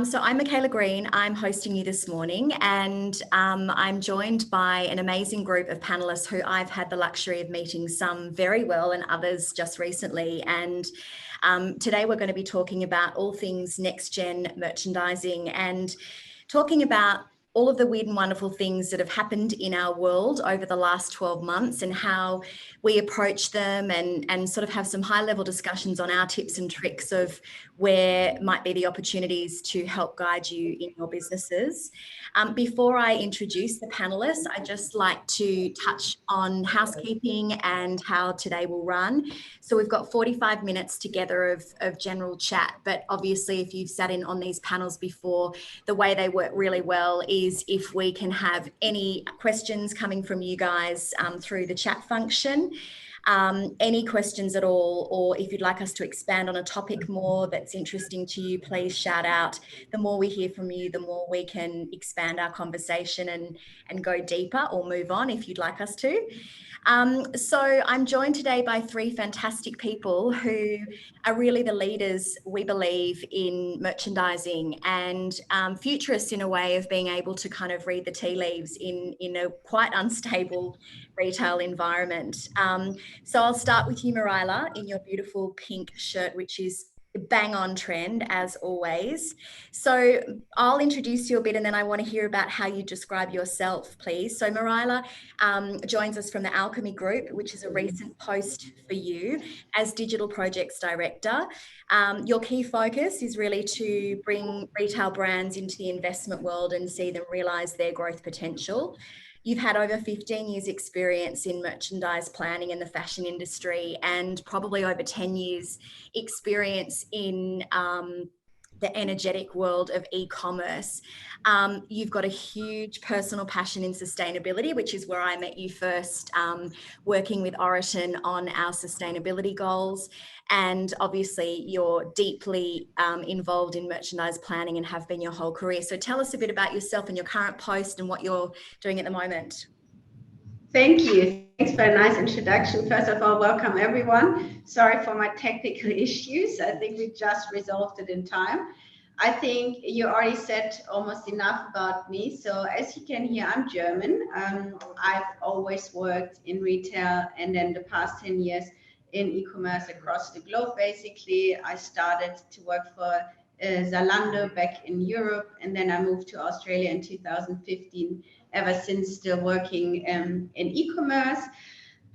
So I'm Michaela Green. I'm hosting you this morning, and I'm joined by an amazing group of panelists who I've had the luxury of meeting, some very well and others just recently. And today we're going to be talking about all things next-gen merchandising and talking about all of the weird and wonderful things that have happened in our world over the last 12 months and how we approach them and sort of have some high-level discussions on our tips and tricks of where might be the opportunities to help guide you in your businesses. Before I introduce the panelists, I'd just like to touch on housekeeping and how today will run. So we've got 45 minutes together of general chat, but obviously if you've sat in on these panels before, the way they work really well is if we can have any questions coming from you guys through the chat function. Any questions at all, or if you'd like us to expand on a topic more that's interesting to you, please shout out. The more we hear from you, the more we can expand our conversation and go deeper or move on if you'd like us to. So I'm joined today by three fantastic people who are really the leaders, we believe, in merchandising and futurists in a way of being able to kind of read the tea leaves in a quite unstable retail environment. So I'll start with you, Marilla, in your beautiful pink shirt, which is bang on trend as always. So I'll introduce you a bit and then I want to hear about how you describe yourself, please. So Marilla joins us from the Alchemy Group, which is a recent post for you as Digital Projects Director. Your key focus is really to bring retail brands into the investment world and see them realise their growth potential. You've had over 15 years experience in merchandise planning in the fashion industry and probably over 10 years experience in the energetic world of e-commerce. You've got a huge personal passion in sustainability, which is where I met you first, working with Oriton on our sustainability goals. And obviously you're deeply involved in merchandise planning and have been your whole career. So tell us a bit about yourself and your current post and what you're doing at the moment. Thank you. Thanks for a nice introduction. First of all, welcome everyone. Sorry for my technical issues. I think we just resolved it in time. I think you already said almost enough about me. So as you can hear, I'm German. I've always worked in retail and then the past 10 years in e-commerce across the globe. Basically, I started to work for Zalando back in Europe, and then I moved to Australia in 2015. Ever since, still working in e-commerce.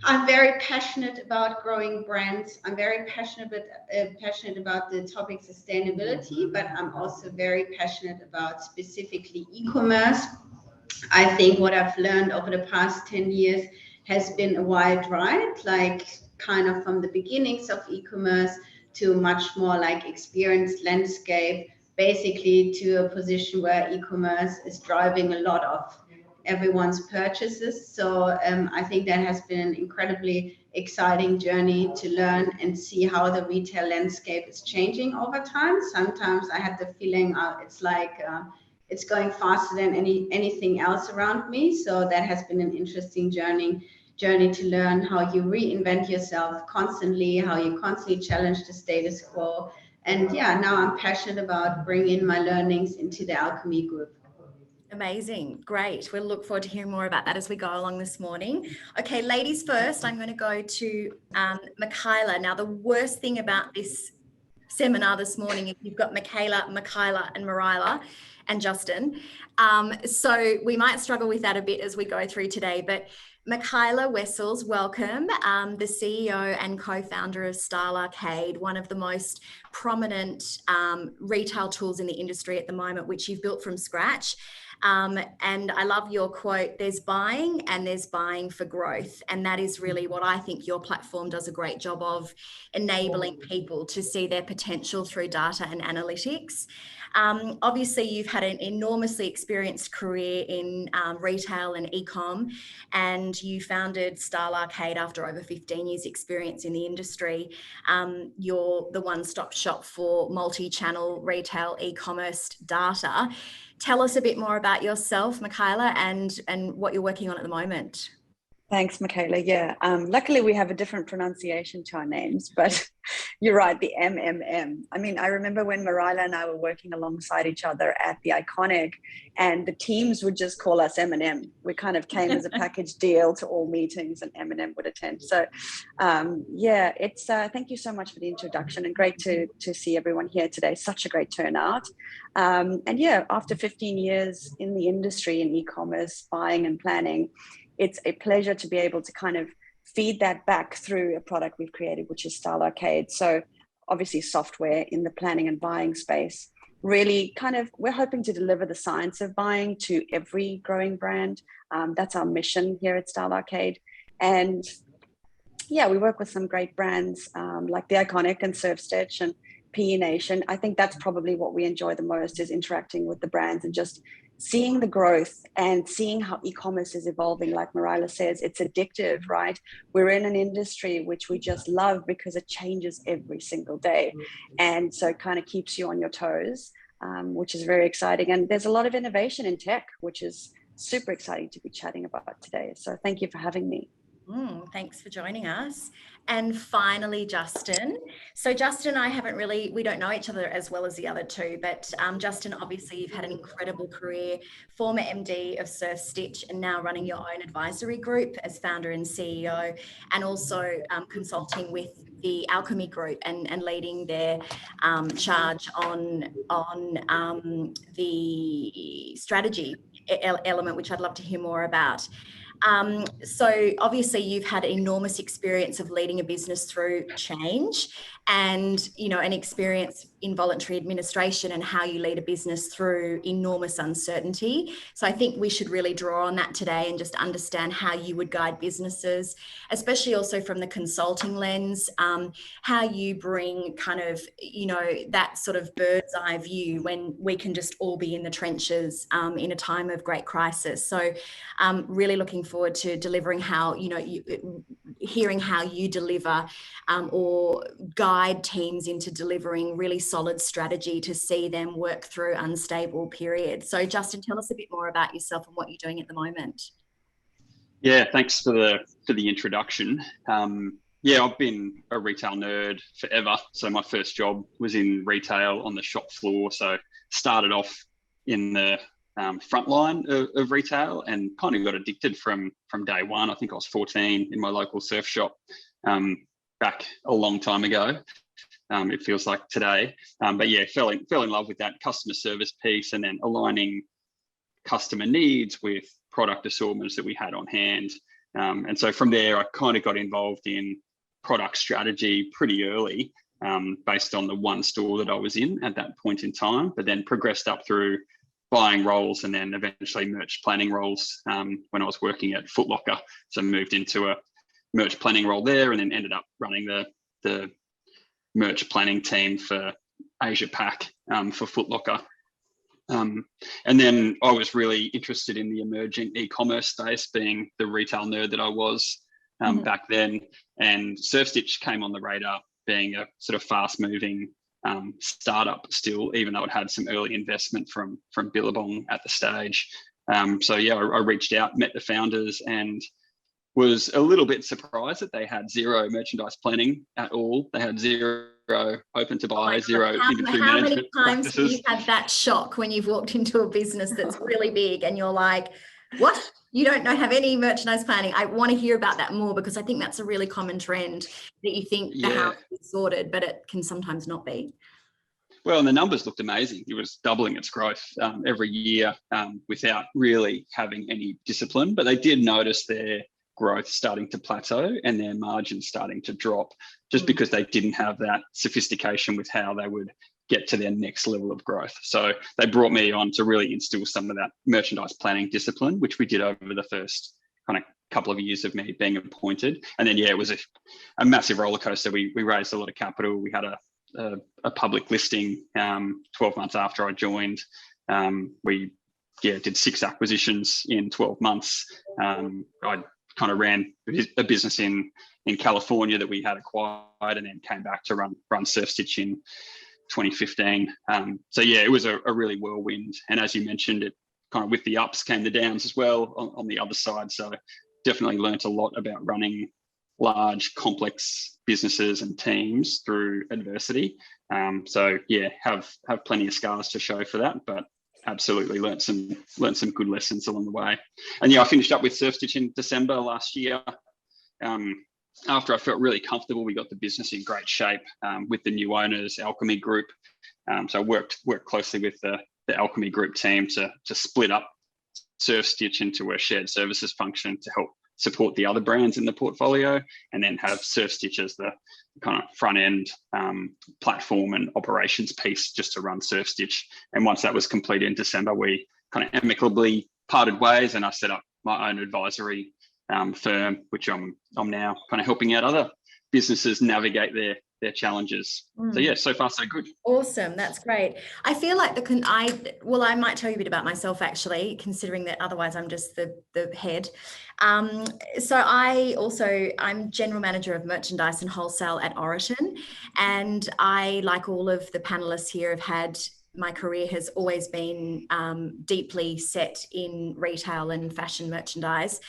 I'm very passionate about growing brands. I'm very passionate about the topic sustainability, but I'm also very passionate about specifically e-commerce. I think what I've learned over the past 10 years has been a wild ride, like kind of from the beginnings of e-commerce to much more like experienced landscape, basically to a position where e-commerce is driving a lot of everyone's purchases. So I think that has been an incredibly exciting journey to learn and see how the retail landscape is changing over time. Sometimes I had the feeling it's like it's going faster than anything else around me. So that has been an interesting journey to learn how you reinvent yourself constantly, how you constantly challenge the status quo. And yeah, now I'm passionate about bringing my learnings into the Alchemy Group. Amazing. Great. We'll look forward to hearing more about that as we go along this morning. Okay, ladies first, I'm going to go to Michaela. Now, the worst thing about this seminar this morning is you've got Michaela, and Marilla and Justin. So we might struggle with that a bit as we go through today, but Michaela Wessels, welcome, the CEO and co-founder of Style Arcade, one of the most prominent retail tools in the industry at the moment, which you've built from scratch. And I love your quote, there's buying and there's buying for growth. And that is really what I think your platform does a great job of, enabling people to see their potential through data and analytics. Obviously, you've had an enormously experienced career in retail and e-com, and you founded Style Arcade after over 15 years experience in the industry. You're the one-stop shop for multi-channel retail e-commerce data. Tell us a bit more about yourself, Michaela, and what you're working on at the moment. Thanks, Michaela. Yeah, luckily we have a different pronunciation to our names, but you're right, the MMM. I mean, I remember when Marila and I were working alongside each other at the Iconic, and the teams would just call us M&M. We kind of came as a package deal to all meetings, and M&M would attend. So, yeah, it's thank you so much for the introduction, and great to see everyone here today. Such a great turnout. And yeah, after 15 years in the industry in e-commerce, buying and planning, it's a pleasure to be able to kind of feed that back through a product we've created, which is Style Arcade. So obviously software in the planning and buying space. Really kind of, we're hoping to deliver the science of buying to every growing brand. That's our mission here at Style Arcade. And yeah, we work with some great brands like the Iconic and Surf Stitch and PE Nation. I think that's probably what we enjoy the most, is interacting with the brands and just seeing the growth and seeing how e-commerce is evolving. Like Marila says, it's addictive, right? We're in an industry which we just love because it changes every single day. And so it kind of keeps you on your toes, which is very exciting. And there's a lot of innovation in tech, which is super exciting to be chatting about today. So thank you for having me. Thanks for joining us. And finally, Justin. So Justin and I we don't know each other as well as the other two, but Justin, obviously you've had an incredible career, former MD of Surf Stitch and now running your own advisory group as founder and CEO, and also consulting with the Alchemy Group and leading their charge on the strategy element, which I'd love to hear more about. So obviously you've had enormous experience of leading a business through change and, you know, an experience in voluntary administration and how you lead a business through enormous uncertainty. So I think we should really draw on that today and just understand how you would guide businesses, especially also from the consulting lens, how you bring kind of, you know, that sort of bird's eye view when we can just all be in the trenches in a time of great crisis. So really looking forward to delivering how, you know, hearing how you deliver or guide teams into delivering really solid strategy to see them work through unstable periods. So Justin, tell us a bit more about yourself and what you're doing at the moment. Yeah, thanks for the introduction. Yeah, I've been a retail nerd forever. So my first job was in retail on the shop floor. So started off in the front line of retail and kind of got addicted from day one. I think I was 14 in my local surf shop back a long time ago. It feels like today, but yeah, fell in love with that customer service piece and then aligning customer needs with product assortments that we had on hand. And so from there, I kind of got involved in product strategy pretty early, based on the one store that I was in at that point in time, but then progressed up through buying roles and then eventually merch planning roles when I was working at Foot Locker. So moved into a merch planning role there and then ended up running the merch planning team for Asia Pac for Foot Locker. And then I was really interested in the emerging e-commerce space, being the retail nerd that I was back then. And Surf Stitch came on the radar, being a sort of fast moving startup still, even though it had some early investment from Billabong at the stage. So yeah, I reached out, met the founders, and was a little bit surprised that they had zero merchandise planning at all. They had zero open to buy, zero inventory management. How many times practices. have you had that shock when you've walked into a business that's really big and you're like, what? You don't have any merchandise planning? I want to hear about that more, because I think that's a really common trend, that you think the house is sorted, but it can sometimes not be. Well, and the numbers looked amazing. It was doubling its growth every year without really having any discipline, but they did notice their growth starting to plateau and their margins starting to drop, just because they didn't have that sophistication with how they would get to their next level of growth. So they brought me on to really instill some of that merchandise planning discipline, which we did over the first kind of couple of years of me being appointed. And then, yeah, it was a massive roller coaster. We raised a lot of capital. We had a public listing 12 months after I joined. We did 6 acquisitions in 12 months. I kind of ran a business in California that we had acquired, and then came back to run Surf Stitch in 2015. So yeah, it was a really whirlwind. And as you mentioned, it kind of with the ups came the downs as well on the other side. So definitely learnt a lot about running large, complex businesses and teams through adversity. So yeah, have plenty of scars to show for that, but absolutely learnt some good lessons along the way. And yeah, I finished up with Surf Stitch in December last year. After I felt really comfortable, we got the business in great shape with the new owners, Alchemy Group. So I worked closely with the Alchemy Group team to split up Surf Stitch into a shared services function to help support the other brands in the portfolio, and then have Surf Stitch as the kind of front end platform and operations piece just to run Surf Stitch. And once that was completed in December, we kind of amicably parted ways, and I set up my own advisory firm, which I'm now kind of helping out other businesses navigate their challenges. So yeah, so far so good. Awesome, that's great. I feel like I might tell you a bit about myself actually, considering that otherwise I'm just the head. So I'm general manager of merchandise and wholesale at Oraton, and I, like all of the panelists here, my career has always been deeply set in retail and fashion merchandise.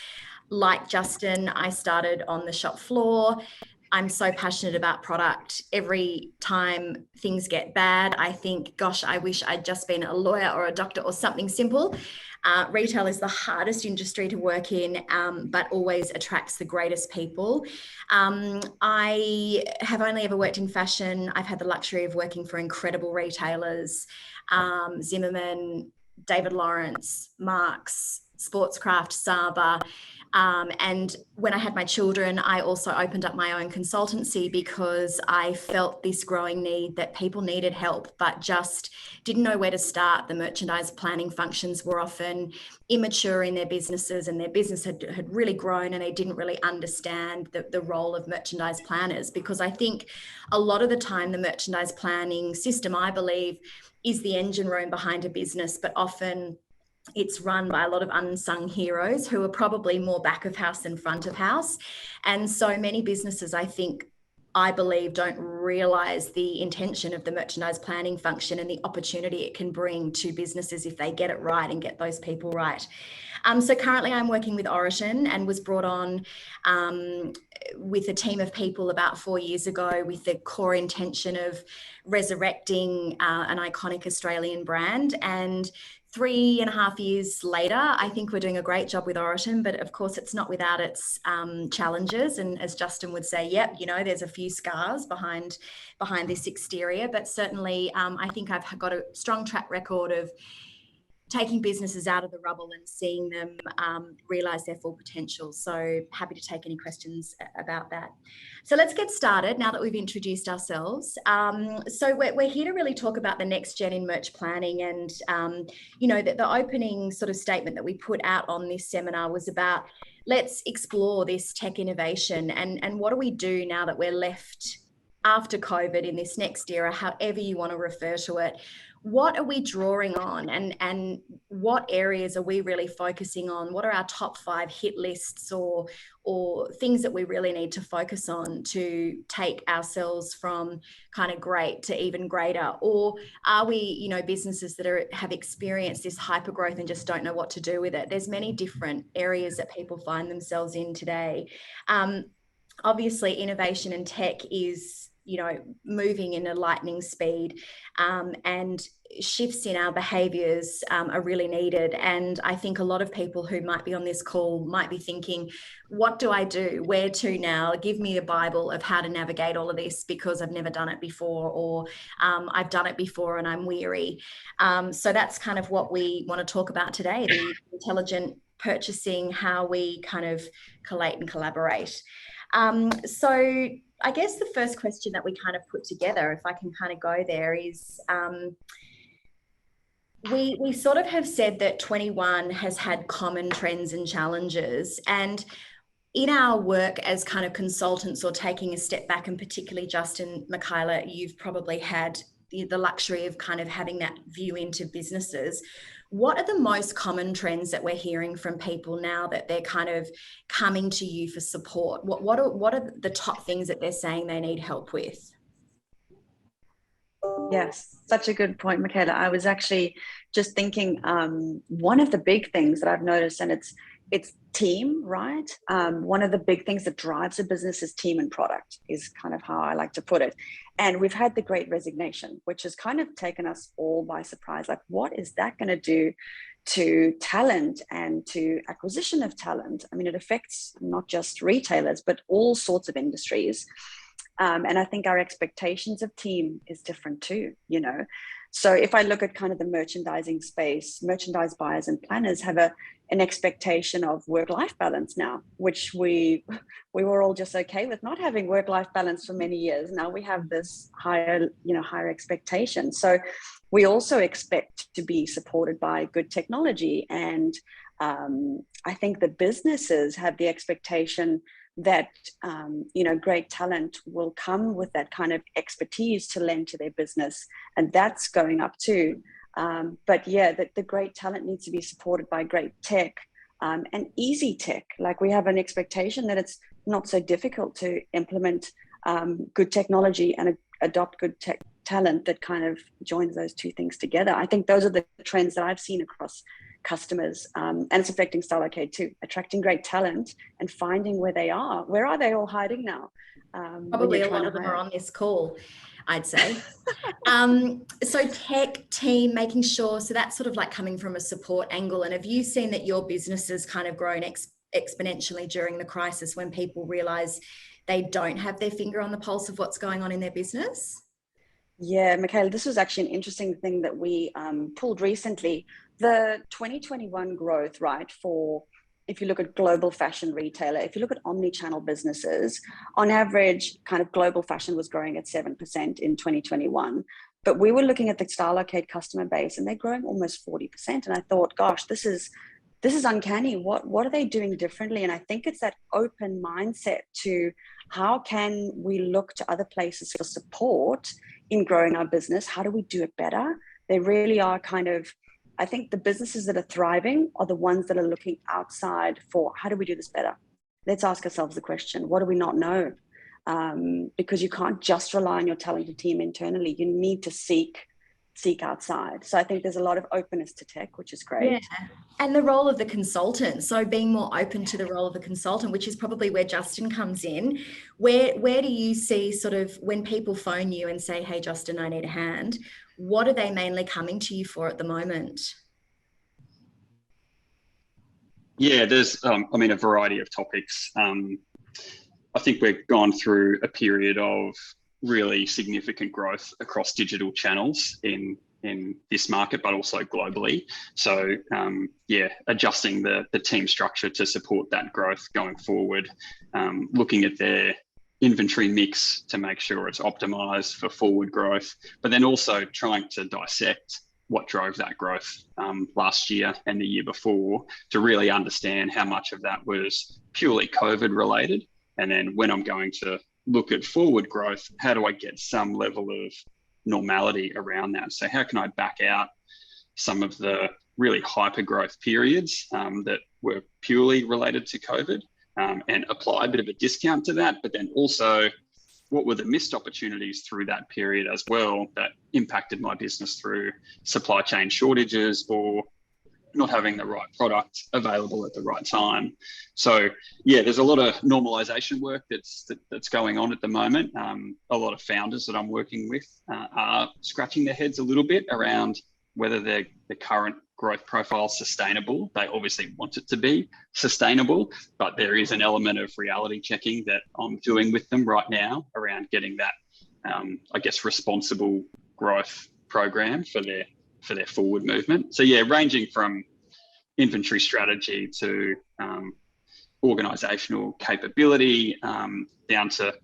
Like Justin, I started on the shop floor. I'm so passionate about product. Every time things get bad, I think, gosh, I wish I'd just been a lawyer or a doctor or something simple. Retail is the hardest industry to work in, but always attracts the greatest people. I have only ever worked in fashion. I've had the luxury of working for incredible retailers, Zimmerman, David Lawrence, Marks, Sportscraft, Saba. And when I had my children, I also opened up my own consultancy because I felt this growing need that people needed help, but just didn't know where to start. The merchandise planning functions were often immature in their businesses, and their business had really grown, and they didn't really understand the role of merchandise planners, because I think a lot of the time the merchandise planning system, I believe, is the engine room behind a business, but often it's run by a lot of unsung heroes who are probably more back of house than front of house. And so many businesses, I believe, don't realize the intention of the merchandise planning function and the opportunity it can bring to businesses if they get it right and get those people right. So currently I'm working with Oraton, and was brought on with a team of people about 4 years ago with the core intention of resurrecting an iconic Australian brand. And 3.5 years later, I think we're doing a great job with Oraton, but of course it's not without its challenges. And as Justin would say, yep, there's a few scars behind this exterior, but certainly I think I've got a strong track record of taking businesses out of the rubble and seeing them realize their full potential. So happy to take any questions about that. So let's get started now that we've introduced ourselves. So we're here to really talk about the next gen in merch planning, and the opening sort of statement that we put out on this seminar was about, let's explore this tech innovation and what do we do now that we're left after COVID in this next era, however you want to refer to it. What are we drawing on, and what areas are we really focusing on? What are our top 5 hit lists or things that we really need to focus on to take ourselves from kind of great to even greater? Or are we, businesses that have experienced this hyper growth and just don't know what to do with it? There's many different areas that people find themselves in today. Obviously, innovation and tech is moving in a lightning speed, and shifts in our behaviours are really needed. And I think a lot of people who might be on this call might be thinking, what do I do? Where to now? Give me a Bible of how to navigate all of this, because I've never done it before, or I've done it before and I'm weary. So that's kind of what we want to talk about today, the intelligent purchasing, how we kind of collate and collaborate. So I guess the first question that we kind of put together, if I can kind of go there, is we sort of have said that 21 has had common trends and challenges. And in our work as kind of consultants, or taking a step back, and particularly Justin, Michaela, you've probably had the luxury of kind of having that view into businesses. What are the most common trends that we're hearing from people now that they're kind of coming to you for support? What are the top things that they're saying they need help with? Yes, such a good point, Michaela. I was actually just thinking, one of the big things that I've noticed, and it's team, right? One of the big things that drives a business is team and product, is kind of how I like to put it. And we've had the Great Resignation, which has kind of taken us all by surprise. Like, what is that going to do to talent and to acquisition of talent? I mean, it affects not just retailers, but all sorts of industries. And I think our expectations of team is different too, you know. So if I look at kind of the merchandising space, merchandise buyers and planners have an expectation of work-life balance now, which we were all just okay with not having work-life balance for many years. Now we have this higher expectation. So we also expect to be supported by good technology. And I think the businesses have the expectation that great talent will come with that kind of expertise to lend to their business, and that's going up too. But yeah, the great talent needs to be supported by great tech and easy tech. Like, we have an expectation that it's not so difficult to implement good technology and adopt good tech talent that kind of joins those two things together. I think those are the trends that I've seen across customers, and it's affecting Style Arcade too, attracting great talent and finding where they are. Where are they all hiding now? Probably a lot of them are on this call, I'd say. So tech, team, making sure, so that's sort of like coming from a support angle. And have you seen that your business has kind of grown exponentially during the crisis, when people realize they don't have their finger on the pulse of what's going on in their business? Yeah, Michaela, this was actually an interesting thing that we pulled recently. The 2021 growth, right, for, if you look at global fashion retailer, if you look at omni-channel businesses, on average, kind of global fashion was growing at 7% in 2021. But we were looking at the Style Arcade customer base, and they're growing almost 40%. And I thought, gosh, this is uncanny. What are they doing differently? And I think it's that open mindset to how can we look to other places for support in growing our business? How do we do it better? They really are kind of, I think the businesses that are thriving are the ones that are looking outside for, how do we do this better? Let's ask ourselves the question, what do we not know? Because you can't just rely on your talented team internally. You need to seek outside. So I think there's a lot of openness to tech, which is great. Yeah. And the role of the consultant. So being more open to the role of the consultant, which is probably where Justin comes in. Where do you see, sort of, when people phone you and say, hey, Justin, I need a hand, what are they mainly coming to you for at the moment? Yeah, there's, a variety of topics. I think we've gone through a period of really significant growth across digital channels in this market, but also globally. So adjusting the team structure to support that growth going forward, looking at their inventory mix to make sure it's optimized for forward growth, but then also trying to dissect what drove that growth last year and the year before, to really understand how much of that was purely COVID related. And then when I'm going to look at forward growth, how do I get some level of normality around that? So how can I back out some of the really hyper growth periods that were purely related to COVID, and apply a bit of a discount to that, but then also what were the missed opportunities through that period as well that impacted my business through supply chain shortages or not having the right product available at the right time. So yeah, there's a lot of normalization work that's going on at the moment. A lot of founders that I'm working with are scratching their heads a little bit around whether the current growth profile is sustainable. They obviously want it to be sustainable, but there is an element of reality checking that I'm doing with them right now around getting that, responsible growth program for their forward movement. So yeah, ranging from inventory strategy to organizational capability, down to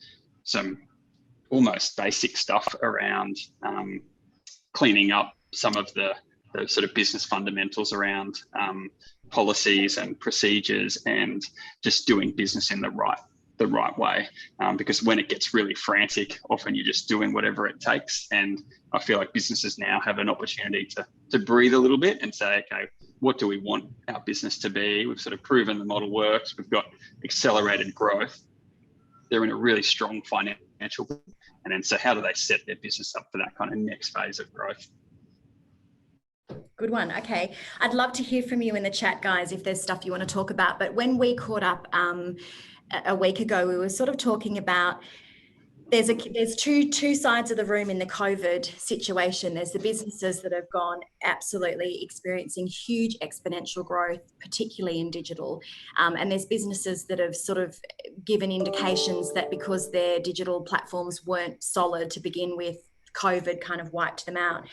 some almost basic stuff around cleaning up some of the sort of business fundamentals around policies and procedures, and just doing business in the right way, because when it gets really frantic, often you're just doing whatever it takes. And I feel like businesses now have an opportunity to breathe a little bit and say, okay, what do we want our business to be? We've sort of proven the model works. We've got accelerated growth. They're in a really strong financial, and then so how do they set their business up for that kind of next phase of growth? Good one. Okay. I'd love to hear from you in the chat, guys, if there's stuff you want to talk about. But when we caught up a week ago, we were sort of talking about there's two sides of the room in the COVID situation. There's the businesses that have gone absolutely experiencing huge exponential growth, particularly in digital. And there's businesses that have sort of given indications that because their digital platforms weren't solid to begin with, COVID kind of wiped them out.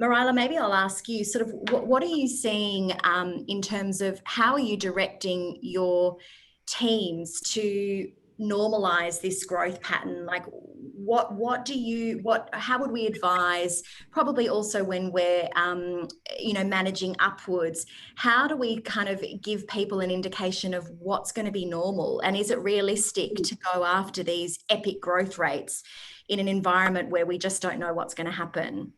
Marila, maybe I'll ask you sort of what are you seeing in terms of how are you directing your teams to normalize this growth pattern? Like how would we advise, probably also when we're managing upwards, how do we kind of give people an indication of what's going to be normal, and is it realistic to go after these epic growth rates in an environment where we just don't know what's going to happen?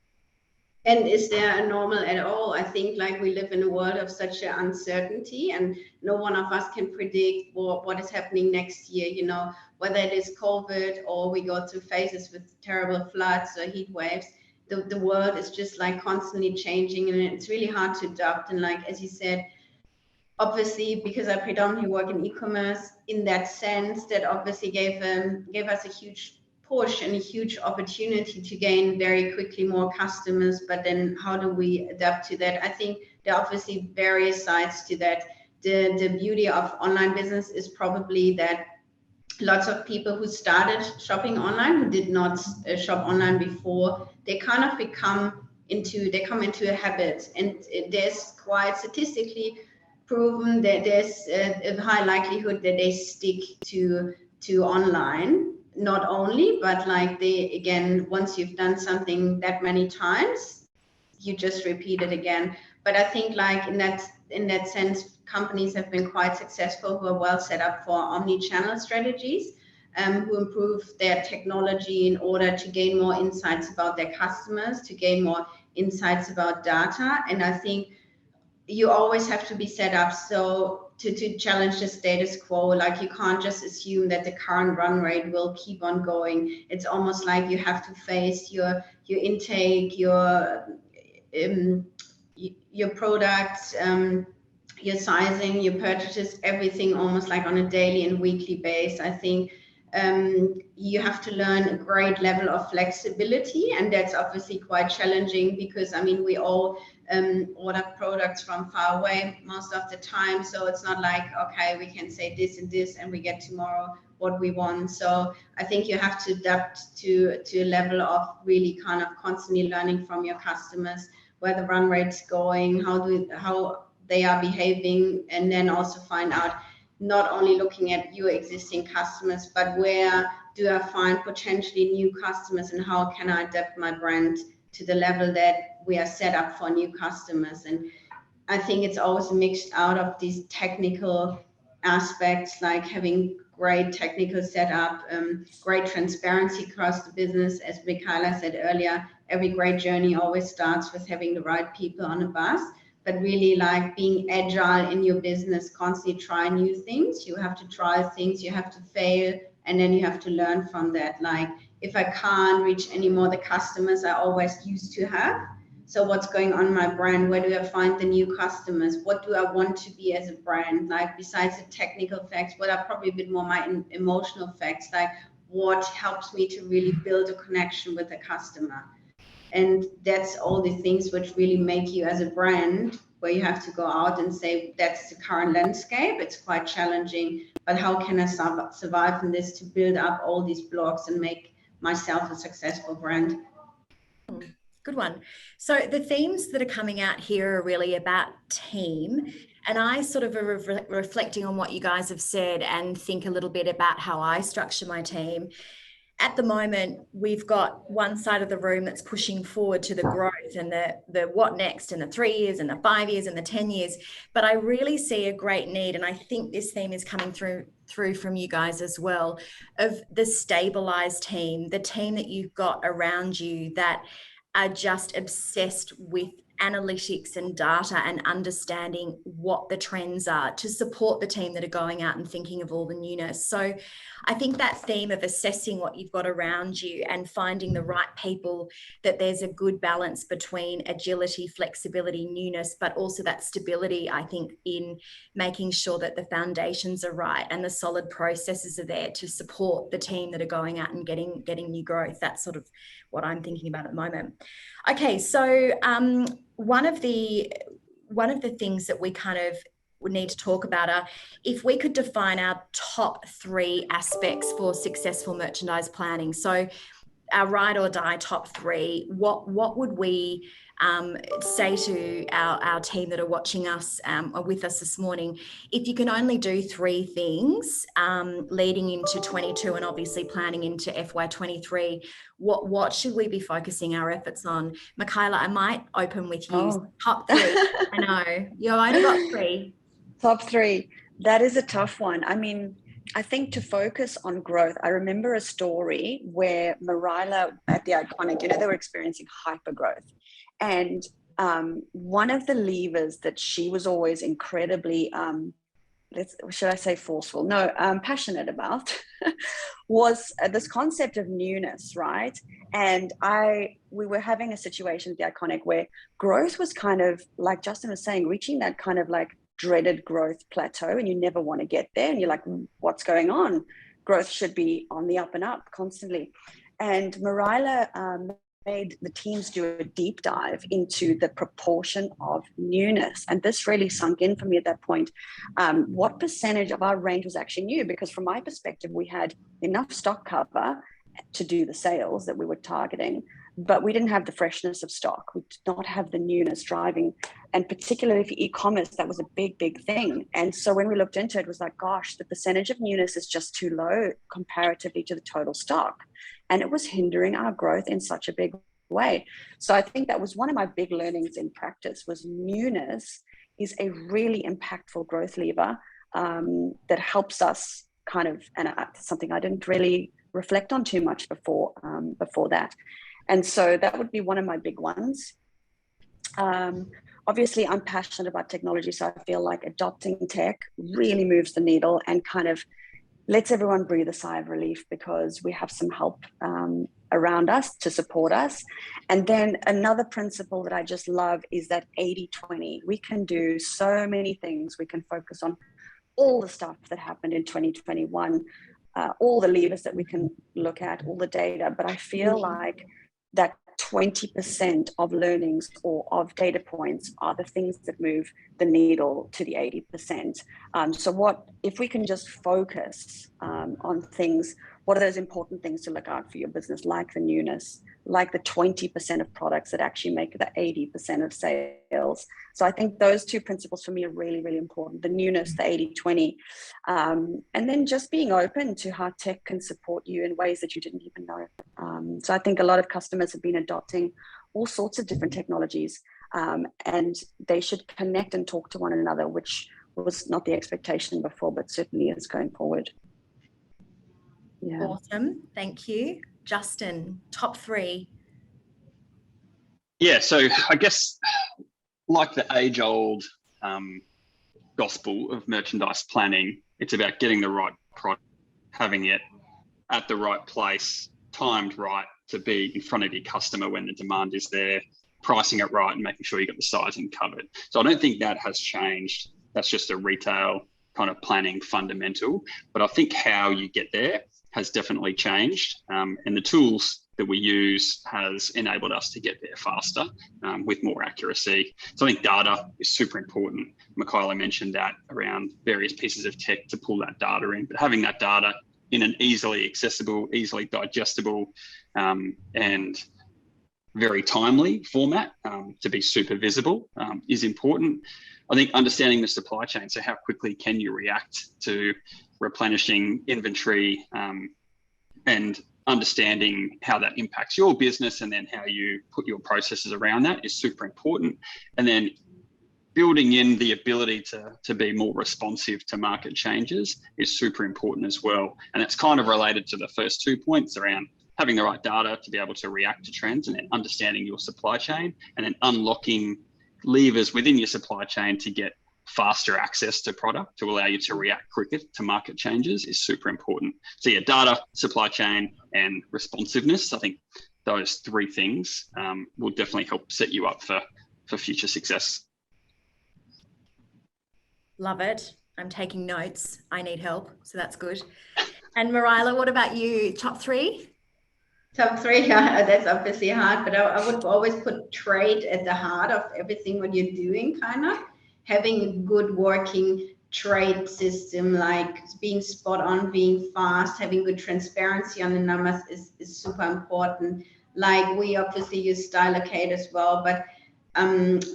And is there a normal at all? I think like we live in a world of such an uncertainty, and no one of us can predict what is happening next year, you know, whether it is COVID or we go through phases with terrible floods or heat waves. The world is just like constantly changing, and it's really hard to adapt. And like, as you said, obviously, because I predominantly work in e-commerce, in that sense, that obviously gave us a huge push and a huge opportunity to gain very quickly more customers. But then how do we adapt to that? I think there are obviously various sides to that. The beauty of online business is probably that lots of people who started shopping online, who did not shop online before, they kind of come into a habit, and there's quite statistically proven that there's a high likelihood that they stick to online. Not only, but like once you've done something that many times, you just repeat it again. But I think like in that sense, companies have been quite successful who are well set up for omni-channel strategies, who improve their technology in order to gain more insights about their customers, to gain more insights about data. And I think you always have to be set up so to challenge the status quo. Like you can't just assume that the current run rate will keep on going. It's almost like you have to face your intake, your products, your sizing, your purchases, everything almost like on a daily and weekly basis. I think you have to learn a great level of flexibility, and that's obviously quite challenging because I mean we all order products from far away most of the time, so it's not like okay, we can say this and this and we get tomorrow what we want. So I think you have to adapt to a level of really kind of constantly learning from your customers, where the run rate's going, how they are behaving, and then also find out not only looking at your existing customers, but where do I find potentially new customers, and how can I adapt my brand to the level that we are set up for new customers. And I think it's always mixed out of these technical aspects, like having great technical setup, great transparency across the business. As Michaela said earlier, every great journey always starts with having the right people on a bus. But really like being agile in your business, constantly try new things. You have to try things, you have to fail, and then you have to learn from that. Like if I can't reach any more the customers I always used to have, so what's going on in my brand? Where do I find the new customers? What do I want to be as a brand? Like besides the technical facts, what are probably a bit more my emotional facts? Like what helps me to really build a connection with the customer? And that's all the things which really make you as a brand, where you have to go out and say, that's the current landscape. It's quite challenging, but how can I survive in this to build up all these blocks and make myself a successful brand? Good one. So the themes that are coming out here are really about team. And I sort of are reflecting on what you guys have said and think a little bit about how I structure my team. At the moment, we've got one side of the room that's pushing forward to the growth and the what next, and the 3 years and the 5 years and the 10 years. But I really see a great need, and I think this theme is coming through from you guys as well, of the stabilized team, the team that you've got around you that are just obsessed with analytics and data and understanding what the trends are to support the team that are going out and thinking of all the newness. So I think that theme of assessing what you've got around you and finding the right people, that there's a good balance between agility, flexibility, newness, but also that stability, I think, in making sure that the foundations are right and the solid processes are there to support the team that are going out and getting new growth. That's sort of what I'm thinking about at the moment. Okay, so one of the things that we kind of would need to talk about are if we could define our top 3 aspects for successful merchandise planning. So our ride or die top 3, what would we say to our team that are watching us or with us this morning? If you can only do 3 things leading into 22 and obviously planning into FY23, what should we be focusing our efforts on? Michaela, I might open with you. Oh. Top 3. I know you've only got 3. Top 3. That is a tough one. I mean, I think to focus on growth, I remember a story where Marilla at the Iconic, they were experiencing hyper growth. And one of the levers that she was always incredibly, should I say forceful? No, passionate about was this concept of newness, right? And we were having a situation at the Iconic where growth was kind of, like Justin was saying, reaching that kind of like dreaded growth plateau, and you never want to get there, and you're like, what's going on? Growth should be on the up and up constantly. And Marilla made the teams do a deep dive into the proportion of newness, and this really sunk in for me at that point. What percentage of our range was actually new? Because from my perspective, we had enough stock cover to do the sales that we were targeting, but we didn't have the freshness of stock. We did not have the newness driving, and particularly for e-commerce, that was a big thing. And so when we looked into it, it was like, gosh, the percentage of newness is just too low comparatively to the total stock, and it was hindering our growth in such a big way. So I think that was one of my big learnings in practice, was newness is a really impactful growth lever that helps us kind of, and something I didn't really reflect on too much before that. And so that would be one of my big ones. Obviously, I'm passionate about technology, so I feel like adopting tech really moves the needle and kind of lets everyone breathe a sigh of relief, because we have some help around us to support us. And then another principle that I just love is that 80-20. We can do so many things. We can focus on all the stuff that happened in 2021, all the levers that we can look at, all the data. But I feel like that 20% of learnings or of data points are the things that move the needle to the 80%. So what if we can just focus on things? What are those important things to look out for your business, like the newness, like the 20% of products that actually make the 80% of sales? So I think those 2 principles for me are really, really important: the newness, the 80-20, and then just being open to how tech can support you in ways that you didn't even know. So I think a lot of customers have been adopting all sorts of different technologies, and they should connect and talk to one another, which was not the expectation before, but certainly is going forward. Yeah. Awesome. Thank you. Justin, top 3. Yeah, so I guess like the age-old gospel of merchandise planning, it's about getting the right product, having it at the right place, timed right to be in front of your customer when the demand is there, pricing it right and making sure you got the sizing covered. So I don't think that has changed. That's just a retail kind of planning fundamental. But I think how you get there has definitely changed. And the tools that we use has enabled us to get there faster with more accuracy. So I think data is super important. Michaela mentioned that around various pieces of tech to pull that data in, but having that data in an easily accessible, easily digestible, and very timely format to be super visible is important. I think understanding the supply chain, so how quickly can you react to replenishing inventory and understanding how that impacts your business, and then how you put your processes around that is super important. And then building in the ability to be more responsive to market changes is super important as well. And it's kind of related to the first 2 points around having the right data to be able to react to trends, and then understanding your supply chain, and then unlocking levers within your supply chain to get faster access to product to allow you to react quicker to market changes is super important. So yeah, data, supply chain, and responsiveness. I think those three things will definitely help set you up for future success. Love it. I'm taking notes. I need help, so that's good. And Marilla, what about you? Top three? Top three, yeah, that's obviously hard, but I would always put trade at the heart of everything what you're doing, kind of. Having a good working trade system, like being spot on, being fast, having good transparency on the numbers is super important. Like we obviously use Stylocate as well, but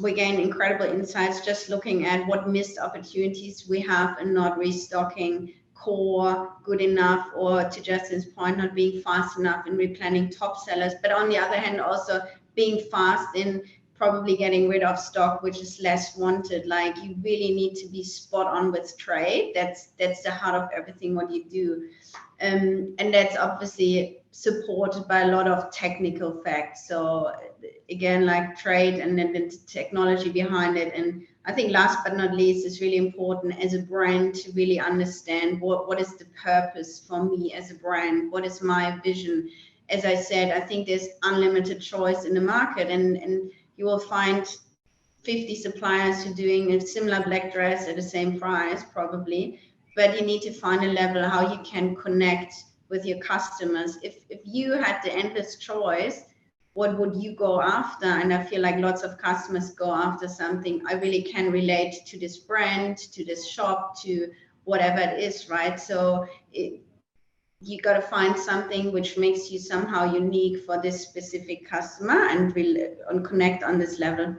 we gain incredible insights just looking at what missed opportunities we have and not restocking core good enough, or to Justin's point, not being fast enough in replanning top sellers. But on the other hand, also being fast in probably getting rid of stock which is less wanted. Like you really need to be spot on with trade. That's the heart of everything what you do, and that's obviously supported by a lot of technical facts. So again, like trade and then the technology behind it. And I think last but not least, it's really important as a brand to really understand what is the purpose for me as a brand, what is my vision. As I said, I think there's unlimited choice in the market, and you will find 50 suppliers who are doing a similar black dress at the same price probably, but you need to find a level how you can connect with your customers. If you had the endless choice, what would you go after? And I feel like lots of customers go after something I really can relate to this brand, to this shop, to whatever it is, right? So you got to find something which makes you somehow unique for this specific customer and really connect on this level.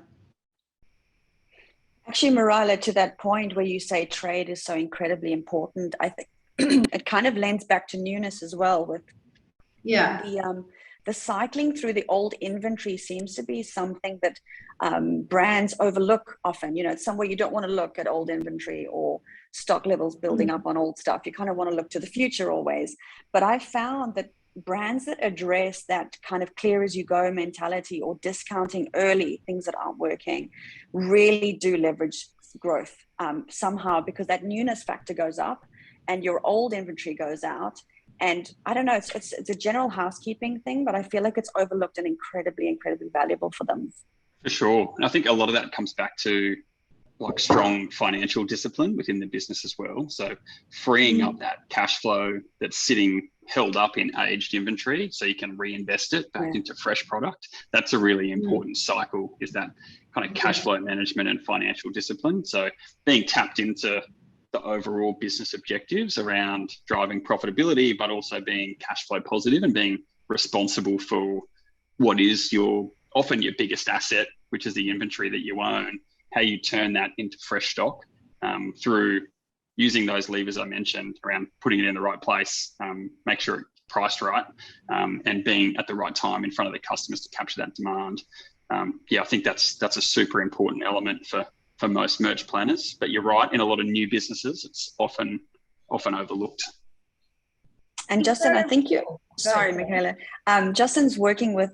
Actually, Marilla, to that point where you say trade is so incredibly important, I think it kind of lends back to newness as well. With the cycling through the old inventory seems to be something that brands overlook often. You know, it's somewhere you don't want to look at old inventory or stock levels building up on old stuff. You kind of want to look to the future always. But I found that brands that address that kind of clear as you go mentality or discounting early things that aren't working really do leverage growth somehow, because that newness factor goes up and your old inventory goes out. And I don't know, it's a general housekeeping thing, but I feel like it's overlooked and incredibly valuable for them. For sure. And I think a lot of that comes back to like strong financial discipline within the business as well. So freeing up that cash flow that's sitting held up in aged inventory so you can reinvest it back into fresh product. That's a really important cycle, is that kind of cash flow management and financial discipline. So being tapped into the overall business objectives around driving profitability, but also being cash flow positive and being responsible for what is often your biggest asset, which is the inventory that you own, how you turn that into fresh stock through using those levers I mentioned around putting it in the right place, make sure it's priced right, and being at the right time in front of the customers to capture that demand. I think that's a super important element for most merch planners. But you're right, in a lot of new businesses, it's often overlooked. And Justin, I think sorry, Michaela. Justin's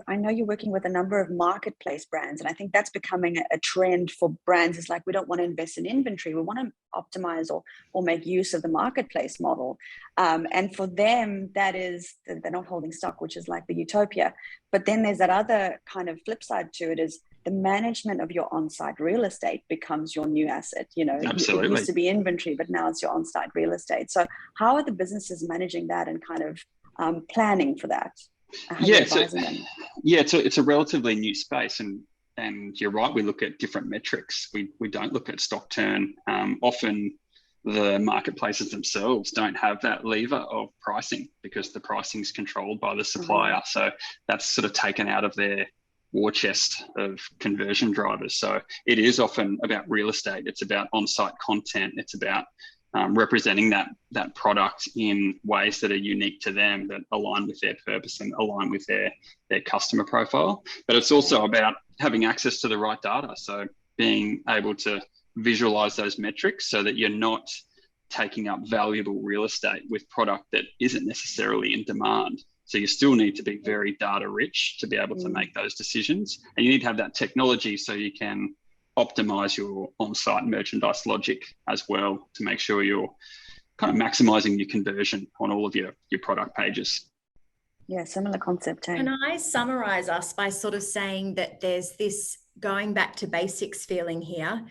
I know you're working with a number of marketplace brands, and I think that's becoming a trend for brands. It's like, we don't want to invest in inventory. We want to optimize or make use of the marketplace model. And for them, that is, they're not holding stock, which is like the utopia. But then there's that other kind of flip side to it, is the management of your on-site real estate becomes your new asset. You know, Absolutely. It used to be inventory, but now it's your on-site real estate. So how are the businesses managing that and kind of planning for that? It's a relatively new space, and you're right, we look at different metrics. We don't look at stock turn. Often the marketplaces themselves don't have that lever of pricing because the pricing is controlled by the supplier. So that's sort of taken out of their war chest of conversion drivers. So it is often about real estate. It's about on-site content. It's about representing that product in ways that are unique to them, that align with their purpose and align with their customer profile. But it's also about having access to the right data. So being able to visualize those metrics so that you're not taking up valuable real estate with product that isn't necessarily in demand. So you still need to be very data rich to be able to make those decisions. And you need to have that technology so you can optimize your on-site merchandise logic as well to make sure you're kind of maximizing your conversion on all of your product pages. Yeah, similar concept. Can I summarize us by sort of saying that there's this going back to basics feeling here?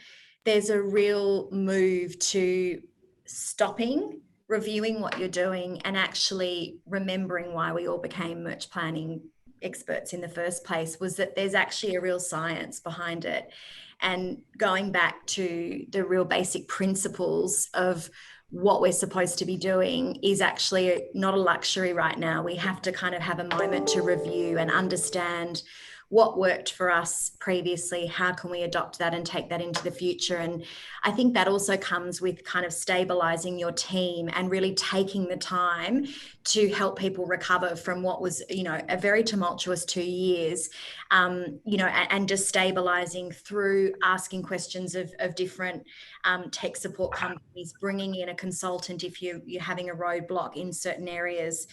There's a real move to stopping, reviewing what you're doing, and actually remembering why we all became merch planning experts in the first place, was that there's actually a real science behind it. And going back to the real basic principles of what we're supposed to be doing is actually not a luxury right now. We have to kind of have a moment to review and understand what worked for us previously, how can we adopt that and take that into the future. And I think that also comes with kind of stabilizing your team and really taking the time to help people recover from what was, you know, a very tumultuous 2 years, you know, and just stabilizing through asking questions of different tech support companies, bringing in a consultant if you're having a roadblock in certain areas.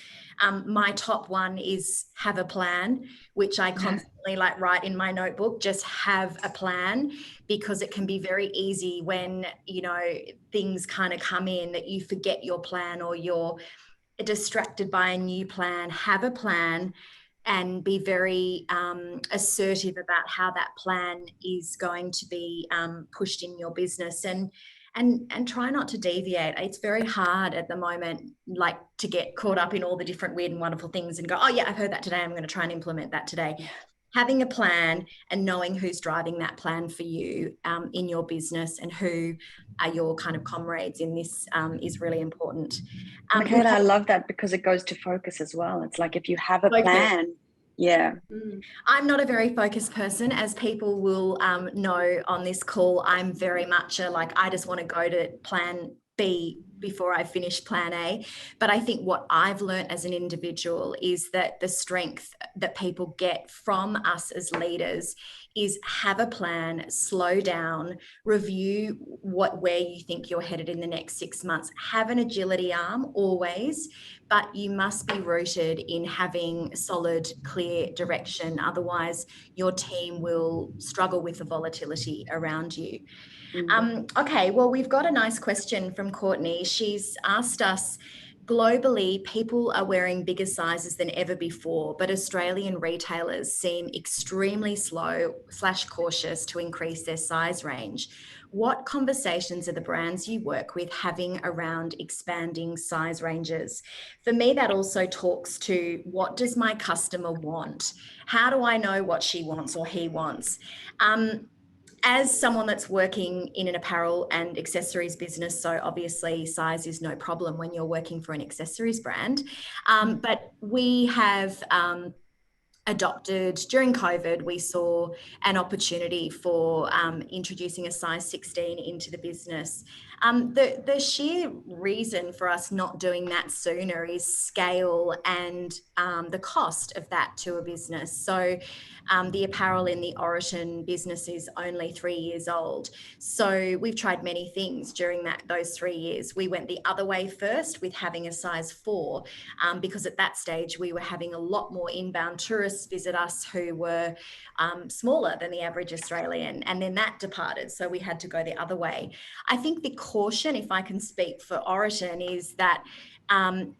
My top one is have a plan, which I constantly like write in my notebook, just have a plan, because it can be very easy when, you know, things kind of come in that you forget your plan or you're distracted by a new plan. Have a plan and be very assertive about how that plan is going to be pushed in your business, and try not to deviate. It's very hard at the moment, like, to get caught up in all the different weird and wonderful things and go, oh yeah, I've heard that today, I'm going to try and implement that today. Yeah. Having a plan and knowing who's driving that plan for you in your business and who are your kind of comrades in this is really important. Michaela, I love that, because it goes to focus as well. It's like, if you have a plan, yeah. I'm not a very focused person, as people will know on this call. I'm very much I just want to go to plan B before I finish plan A. But I think what I've learned as an individual is that the strength that people get from us as leaders is have a plan, slow down, review where you think you're headed in the next 6 months, have an agility arm always, but you must be rooted in having solid, clear direction. Otherwise, your team will struggle with the volatility around you. Okay, well, we've got a nice question from Courtney. She's asked us, globally, people are wearing bigger sizes than ever before, but Australian retailers seem extremely slow / cautious to increase their size range. What conversations are the brands you work with having around expanding size ranges? For me, that also talks to, what does my customer want? How do I know what she wants or he wants? As someone that's working in an apparel and accessories business, so obviously size is no problem when you're working for an accessories brand, but we have adopted, during COVID, we saw an opportunity for introducing a size 16 into the business. The sheer reason for us not doing that sooner is scale and the cost of that to a business. So the apparel in the Oriton business is only 3 years old. So we've tried many things during those 3 years. We went the other way first with having a size 4 because at that stage we were having a lot more inbound tourists visit us who were smaller than the average Australian, and then that departed. So we had to go the other way. I think the caution, if I can speak for Oriton, is that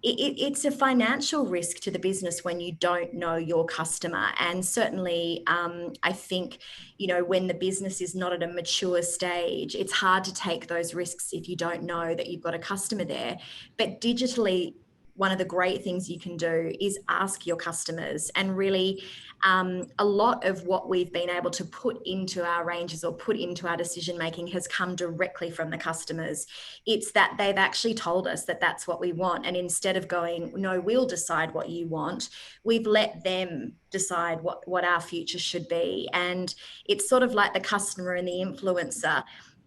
it's a financial risk to the business when you don't know your customer. And certainly, I think, you know, when the business is not at a mature stage, it's hard to take those risks if you don't know that you've got a customer there. But digitally, one of the great things you can do is ask your customers, and really a lot of what we've been able to put into our ranges or put into our decision making has come directly from the customers. It's that they've actually told us that that's what we want, and instead of going, no, we'll decide what you want, we've let them decide what our future should be. And it's sort of like the customer and the influencer.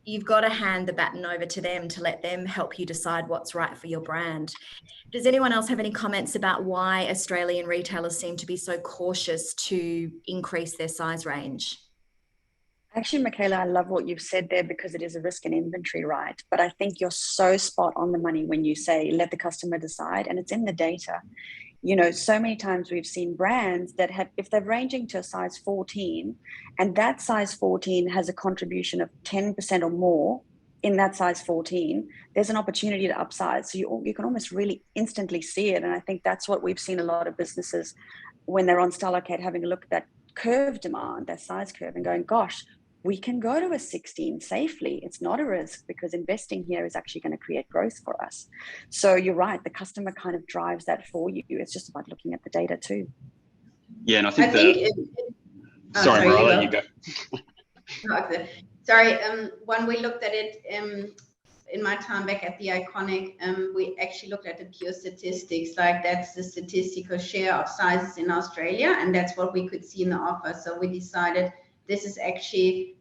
You've got to hand the baton over to them to let them help you decide what's right for your brand. Does anyone else have any comments about why Australian retailers seem to be so cautious to increase their size range? Actually, Michaela, I love what you've said there, because it is a risk in inventory, right? But I think you're so spot on the money when you say, let the customer decide, and it's in the data. so many times we've seen brands that have, if they're ranging to a size 14 and that size 14 has a contribution of 10% or more in that size 14, there's an opportunity to upsize. So you can almost really instantly see it. And I think that's what we've seen a lot of businesses when they're on Starlocate having a look at that curve demand, that size curve, and going, gosh, we can go to a 16 safely. It's not a risk because investing here is actually going to create growth for us. So you're right, the customer kind of drives that for you. It's just about looking at the data too. Yeah, and I think sorry, Marilla, you go. Okay. Sorry, when we looked at it in my time back at the Iconic, we actually looked at the pure statistics, like that's the statistical share of sizes in Australia, and that's what we could see in the offer. So we decided this is actually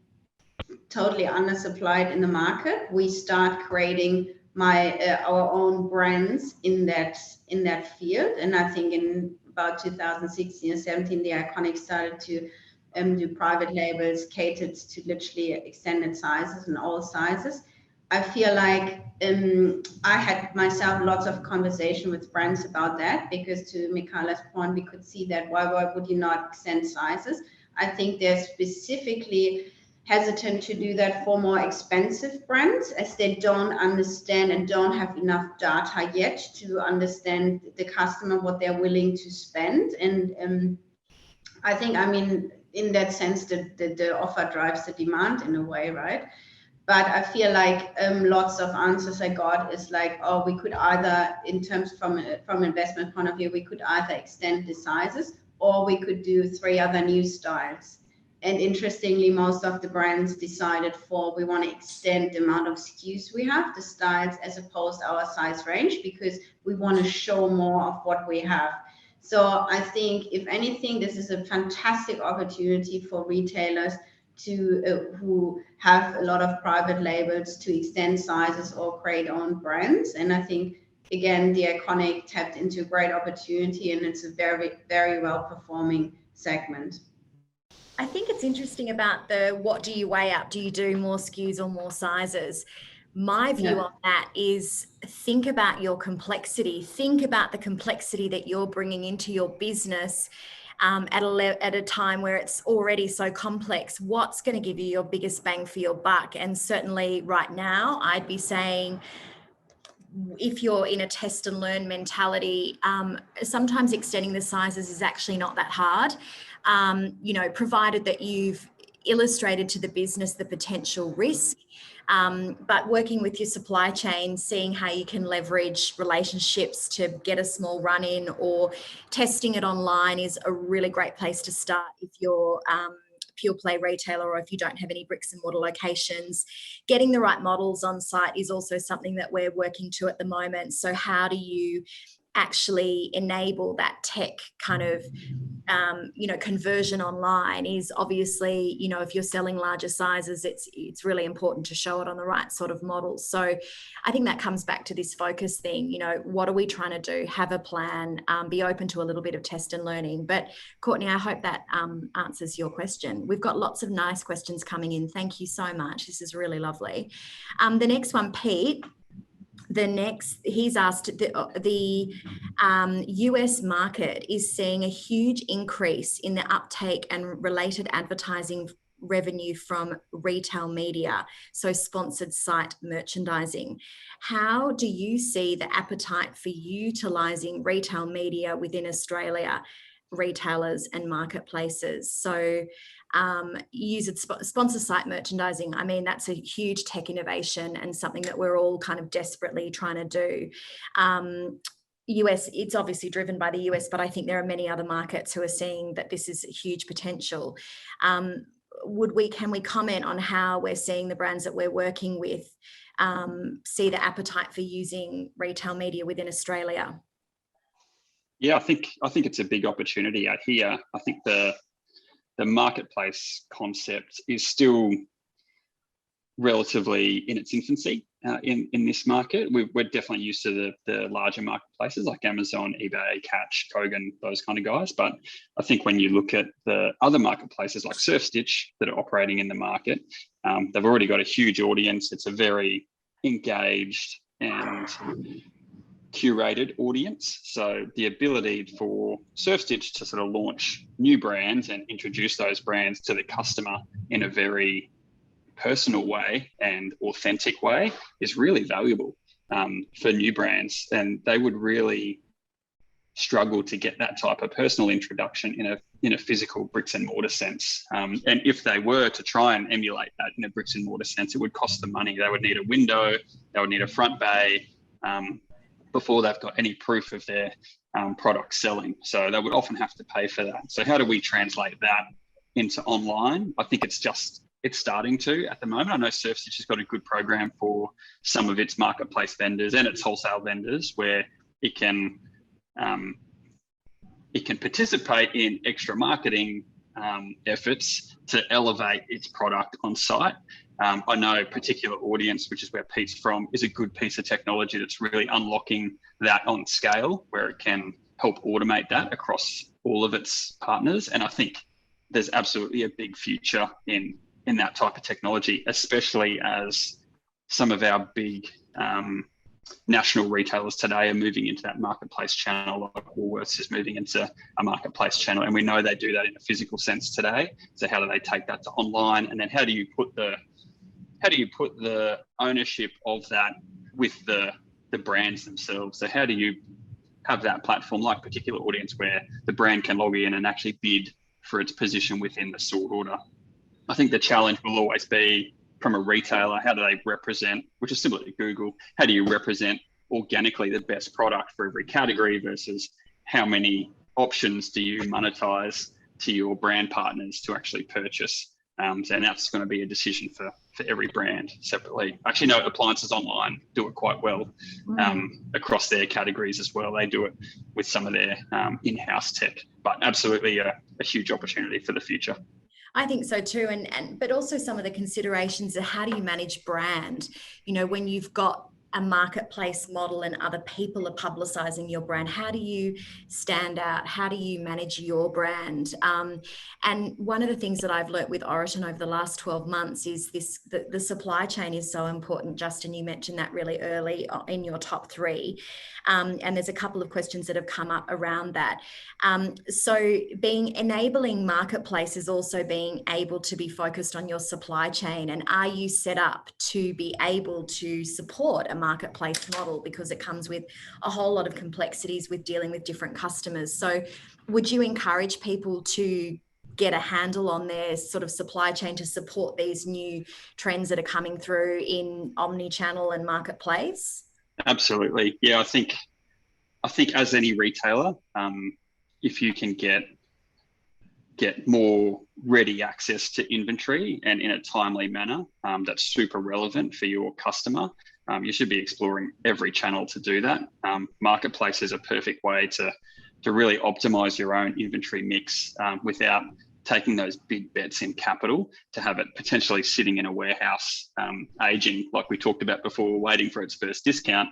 totally undersupplied in the market. We start creating our own brands in that field, and I think in about 2016 or 17, the Iconic started to do private labels catered to literally extended sizes and all sizes. I feel like I had myself lots of conversation with brands about that, because to Michaela's point, we could see that why would you not extend sizes? I think they're specifically hesitant to do that for more expensive brands, as they don't understand and don't have enough data yet to understand the customer, what they're willing to spend. And I think, I mean, in that sense, the offer drives the demand in a way, right? But I feel like lots of answers I got is like, oh, we could either, in terms from investment point of view, we could either extend the sizes or we could do 3 other new styles. And interestingly, most of the brands decided we want to extend the amount of SKUs we have, the styles, as opposed to our size range, because we want to show more of what we have. So I think, if anything, this is a fantastic opportunity for retailers who have a lot of private labels to extend sizes or create own brands. And I think, again, the Iconic tapped into a great opportunity, and it's a very, very well performing segment. I think it's interesting about what do you weigh up? Do you do more SKUs or more sizes? My view on that is, think about your complexity. Think about the complexity that you're bringing into your business at a time where it's already so complex. What's going to give you your biggest bang for your buck? And certainly right now, I'd be saying, if you're in a test and learn mentality, sometimes extending the sizes is actually not that hard, provided that you've illustrated to the business the potential risk. But working with your supply chain, seeing how you can leverage relationships to get a small run in, or testing it online, is a really great place to start if you're pure play retailer, or if you don't have any bricks and mortar locations. Getting the right models on site is also something that we're working to at the moment. So how do you actually enable that tech kind of conversion online? Is obviously, if you're selling larger sizes, it's really important to show it on the right sort of models. So I think that comes back to this focus thing. What are we trying to do? Have a plan, be open to a little bit of test and learning. But Courtney, I hope that answers your question. We've got lots of nice questions coming in. Thank you so much. This is really lovely. The next one, Pete. He's asked, the US market is seeing a huge increase in the uptake and related advertising revenue from retail media, so sponsored site merchandising. How do you see the appetite for utilising retail media within Australia, retailers and marketplaces? So sponsor site merchandising, I mean, that's a huge tech innovation and something that we're all kind of desperately trying to do. US, it's obviously driven by the US, but I think there are many other markets who are seeing that this is a huge potential. Can we comment on how we're seeing the brands that we're working with see the appetite for using retail media within Australia? Yeah, I think it's a big opportunity out here. I think the marketplace concept is still relatively in its infancy in this market. We're definitely used to the larger marketplaces like Amazon, eBay, Catch, Kogan, those kind of guys. But I think when you look at the other marketplaces like Surf Stitch that are operating in the market, they've already got a huge audience. It's a very engaged and curated audience. So the ability for Surf Stitch to sort of launch new brands and introduce those brands to the customer in a very personal way and authentic way is really valuable for new brands. And they would really struggle to get that type of personal introduction in a physical bricks and mortar sense. And if they were to try and emulate that in a bricks and mortar sense, it would cost them money. They would need a window, they would need a front bay before they've got any proof of their product selling. So they would often have to pay for that. So how do we translate that into online? I think it's starting to at the moment. I know Surf Stitch has got a good program for some of its marketplace vendors and its wholesale vendors where it can participate in extra marketing efforts to elevate its product on site. I know Particular Audience, which is where Pete's from, is a good piece of technology that's really unlocking that on scale, where it can help automate that across all of its partners. And I think there's absolutely a big future in that type of technology, especially as some of our big national retailers today are moving into that marketplace channel. Like Woolworths is moving into a marketplace channel, and we know they do that in a physical sense today. So how do they take that to online? And then how do you put the ownership of that with the brands themselves? So how do you have that platform like Particular Audience where the brand can log in and actually bid for its position within the sort order? I think the challenge will always be from a retailer, how do they represent, which is similar to Google, how do you represent organically the best product for every category versus how many options do you monetize to your brand partners to actually purchase? And that's going to be a decision for every brand separately. I actually know Appliances Online do it quite well across their categories as well. They do it with some of their in-house tech, but absolutely a huge opportunity for the future. I think so too. But also some of the considerations of how do you manage brand? You know, when you've got a marketplace model and other people are publicizing your brand, how do you stand out? How do you manage your brand? And one of the things that I've learnt with Oriton over the last 12 months is the supply chain is so important. Justin, you mentioned that really early in your top 3. And there's a couple of questions that have come up around that. So enabling marketplace is also being able to be focused on your supply chain. And are you set up to be able to support a marketplace model, because it comes with a whole lot of complexities with dealing with different customers? So would you encourage people to get a handle on their sort of supply chain to support these new trends that are coming through in omni-channel and marketplace? Absolutely. Yeah, I think as any retailer, if you can get more ready access to inventory and in a timely manner, that's super relevant for your customer. You should be exploring every channel to do that. Marketplace is a perfect way to really optimize your own inventory mix without taking those big bets in capital, to have it potentially sitting in a warehouse, aging, like we talked about before, waiting for its first discount.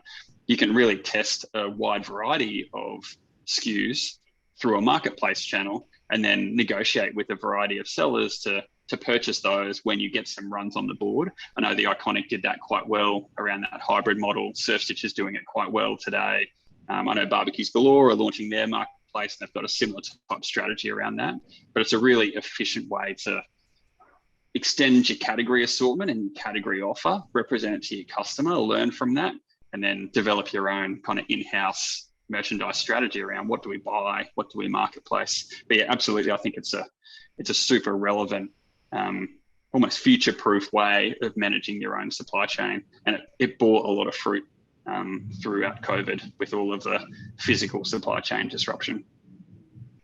You can really test a wide variety of SKUs through a marketplace channel and then negotiate with a variety of sellers to purchase those when you get some runs on the board. I know the Iconic did that quite well around that hybrid model. Surf Stitch is doing it quite well today. I know Barbecues Galore are launching their marketplace and they've got a similar type strategy around that. But it's a really efficient way to extend your category assortment and category offer, represent it to your customer, learn from that, and then develop your own kind of in-house merchandise strategy around what do we buy, what do we marketplace. But yeah, absolutely, I think it's a super relevant, almost future-proof way of managing your own supply chain, and it bore a lot of fruit throughout COVID with all of the physical supply chain disruption.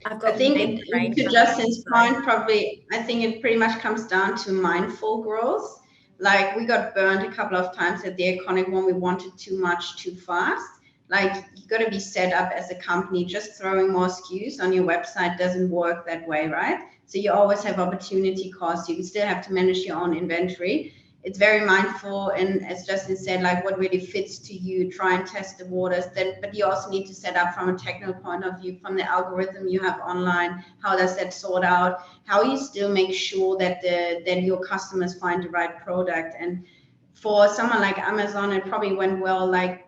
I think to Justin's point, probably, I think it pretty much comes down to mindful growth. Like, we got burned a couple of times at the Iconic one. We wanted too much too fast. Like, you got to be set up as a company. Just throwing more SKUs on your website doesn't work that way, right? So you always have opportunity costs. You can still have to manage your own inventory. It's very mindful, and as Justin said, like, what really fits to you, try and test the waters. But you also need to set up from a technical point of view, from the algorithm you have online. How does that sort out? How you still make sure that your customers find the right product? And for someone like Amazon, it probably went well, like,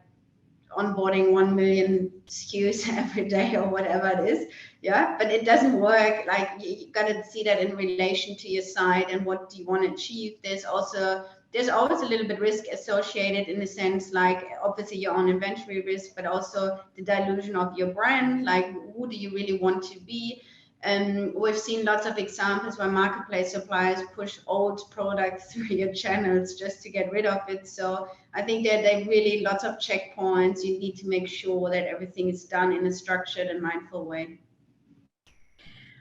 onboarding 1 million SKUs every day or whatever it is. Yeah, but it doesn't work. Like you got to see that in relation to your site and what do you want to achieve. There's always a little bit risk associated, in the sense, like obviously your own inventory risk, but also the dilution of your brand. Like, who do you really want to be? And we've seen lots of examples where marketplace suppliers push old products through your channels just to get rid of it. So I think that there are really lots of checkpoints. You need to make sure that everything is done in a structured and mindful way.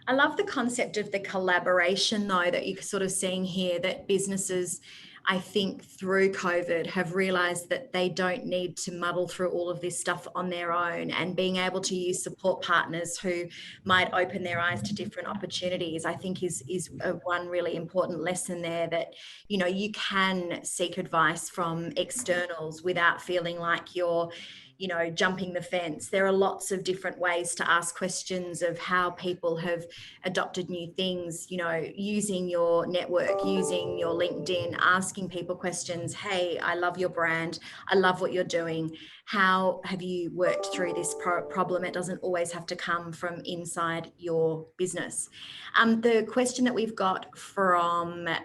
I love the concept of the collaboration, though, that you're sort of seeing here, that businesses, I think, through COVID have realized that they don't need to muddle through all of this stuff on their own, and being able to use support partners who might open their eyes to different opportunities, I think is one really important lesson there, that, you know, you can seek advice from externals without feeling like you're, you know, jumping the fence. There are lots of different ways to ask questions of how people have adopted new things, you know, using your network, using your LinkedIn, asking people questions. Hey, I love your brand. I love what you're doing. How have you worked through this problem? It doesn't always have to come from inside your business. The question that we've got from, I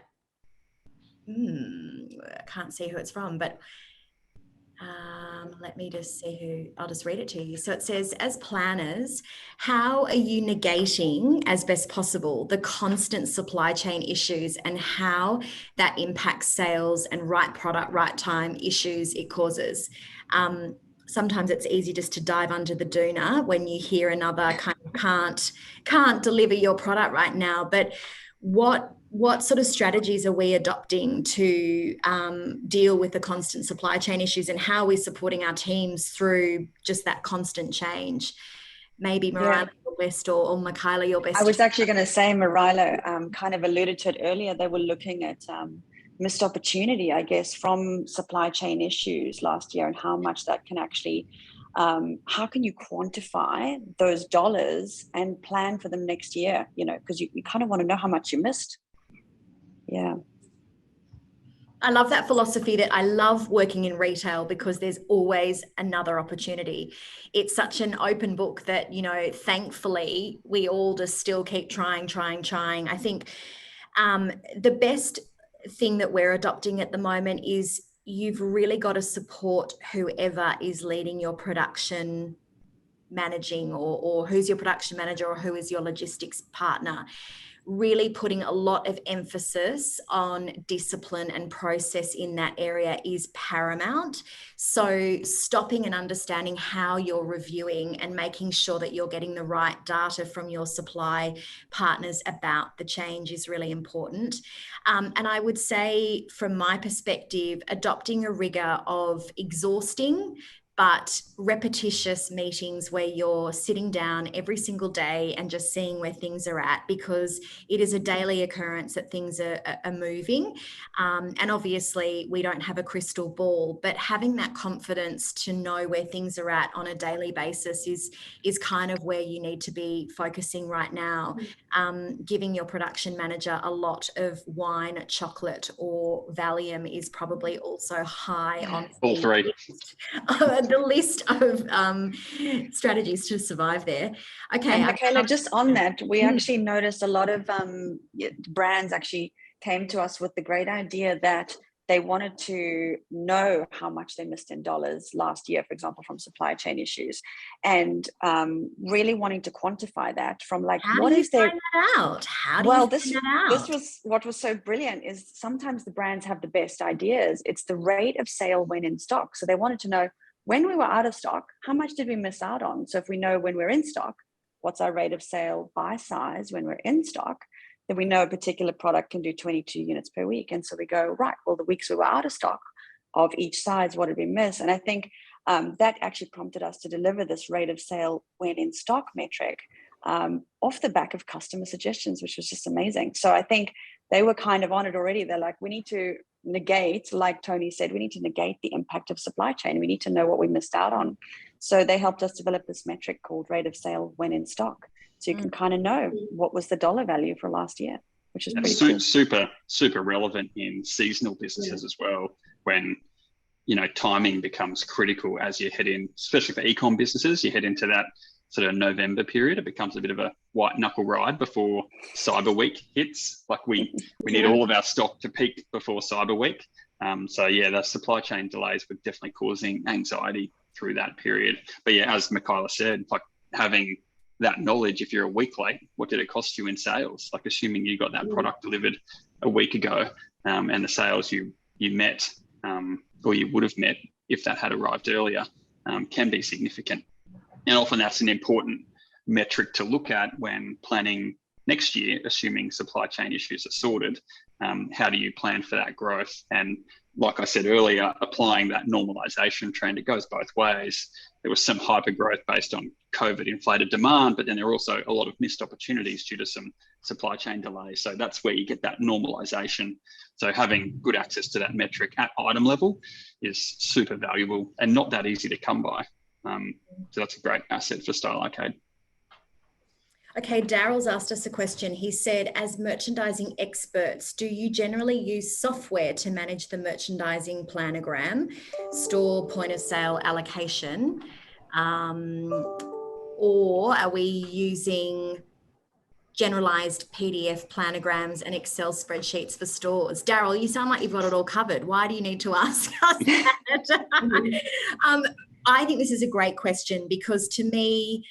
can't see who it's from, but let me just see who, I'll just read it to you. So it says, as planners, how are you negating as best possible the constant supply chain issues and how that impacts sales and right product, right time issues it causes? Sometimes it's easy just to dive under the doona when you hear another kind of can't deliver your product right now. But what sort of strategies are we adopting to deal with the constant supply chain issues, and how are we supporting our teams through just that constant change? Maybe Marila, your best, or Michaela, your best. I was actually going to say, Marila kind of alluded to it earlier. They were looking at missed opportunity, I guess, from supply chain issues last year, and how much that can actually, how can you quantify those dollars and plan for them next year, you know, because you kind of want to know how much you missed. Yeah. I love that philosophy, that I love working in retail because there's always another opportunity. It's such an open book that, you know, thankfully we all just still keep trying. I think the best thing that we're adopting at the moment is you've really got to support whoever is leading your production, managing, or who's your production manager, or who is your logistics partner. Really putting a lot of emphasis on discipline and process in that area is paramount. So stopping and understanding how you're reviewing and making sure that you're getting the right data from your supply partners about the change is really important. And I would say, from my perspective, adopting a rigor of exhausting but repetitious meetings where you're sitting down every single day and just seeing where things are at, because it is a daily occurrence that things are moving. And obviously we don't have a crystal ball, but having that confidence to know where things are at on a daily basis is kind of where you need to be focusing right now. Giving your production manager a lot of wine, chocolate, or Valium is probably also high on all three. The list of strategies to survive there. Okay. And Michaela, just on that, we actually noticed a lot of brands actually came to us with the great idea that they wanted to know how much they missed in dollars last year, for example, from supply chain issues, and really wanting to quantify that from, like, what is their out? How do you find that out? This was what was so brilliant, is sometimes the brands have the best ideas. It's the rate of sale when in stock. So they wanted to know, when we were out of stock, how much did we miss out on? So if we know when we're in stock, what's our rate of sale by size when we're in stock, then we know a particular product can do 22 units per week. And so we go, right, well, the weeks we were out of stock of each size, what did we miss? And I think that actually prompted us to deliver this rate of sale when in stock metric off the back of customer suggestions, which was just amazing. So I think they were kind of on it already. They're like, we need to negate, like Tony said, we need to negate the impact of supply chain. We need to know what we missed out on. So they helped us develop this metric called rate of sale when in stock. So you can kind of know what was the dollar value for last year, which is pretty cool. Super relevant in seasonal businesses as well, when timing becomes critical as you head in, especially for e-com businesses. You head into that sort of November period. It becomes a bit of a white knuckle ride before Cyber Week hits. Like we need all of our stock to peak before Cyber Week. So yeah, the supply chain delays were definitely causing anxiety through that period. But yeah, as Michaela said, like having that knowledge, if you're a week late, what did it cost you in sales? Like assuming you got that product delivered a week ago, and the sales you met, or you would have met if that had arrived earlier, can be significant. And often that's an important metric to look at when planning next year, assuming supply chain issues are sorted. How do you plan for that growth? And like I said earlier, applying that normalization trend, it goes both ways. There was some hyper growth based on COVID inflated demand, but then there are also a lot of missed opportunities due to some supply chain delays. So that's where you get that normalization. So having good access to that metric at item level is super valuable and not that easy to come by. So that's a great asset for Style Arcade. Okay, Daryl's asked us a question. He said, as merchandising experts, do you generally use software to manage the merchandising planogram, store point of sale allocation, or are we using generalized PDF planograms and Excel spreadsheets for stores? Daryl, you sound like you've got it all covered. Why do you need to ask us that? I think this is a great question because to me,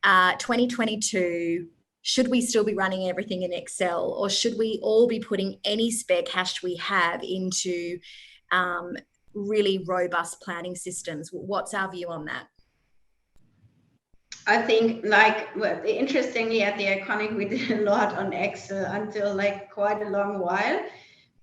2022, should we still be running everything in Excel, or should we all be putting any spare cash we have into really robust planning systems? What's our view on that? I think interestingly at the Iconic, we did a lot on Excel until quite a long while.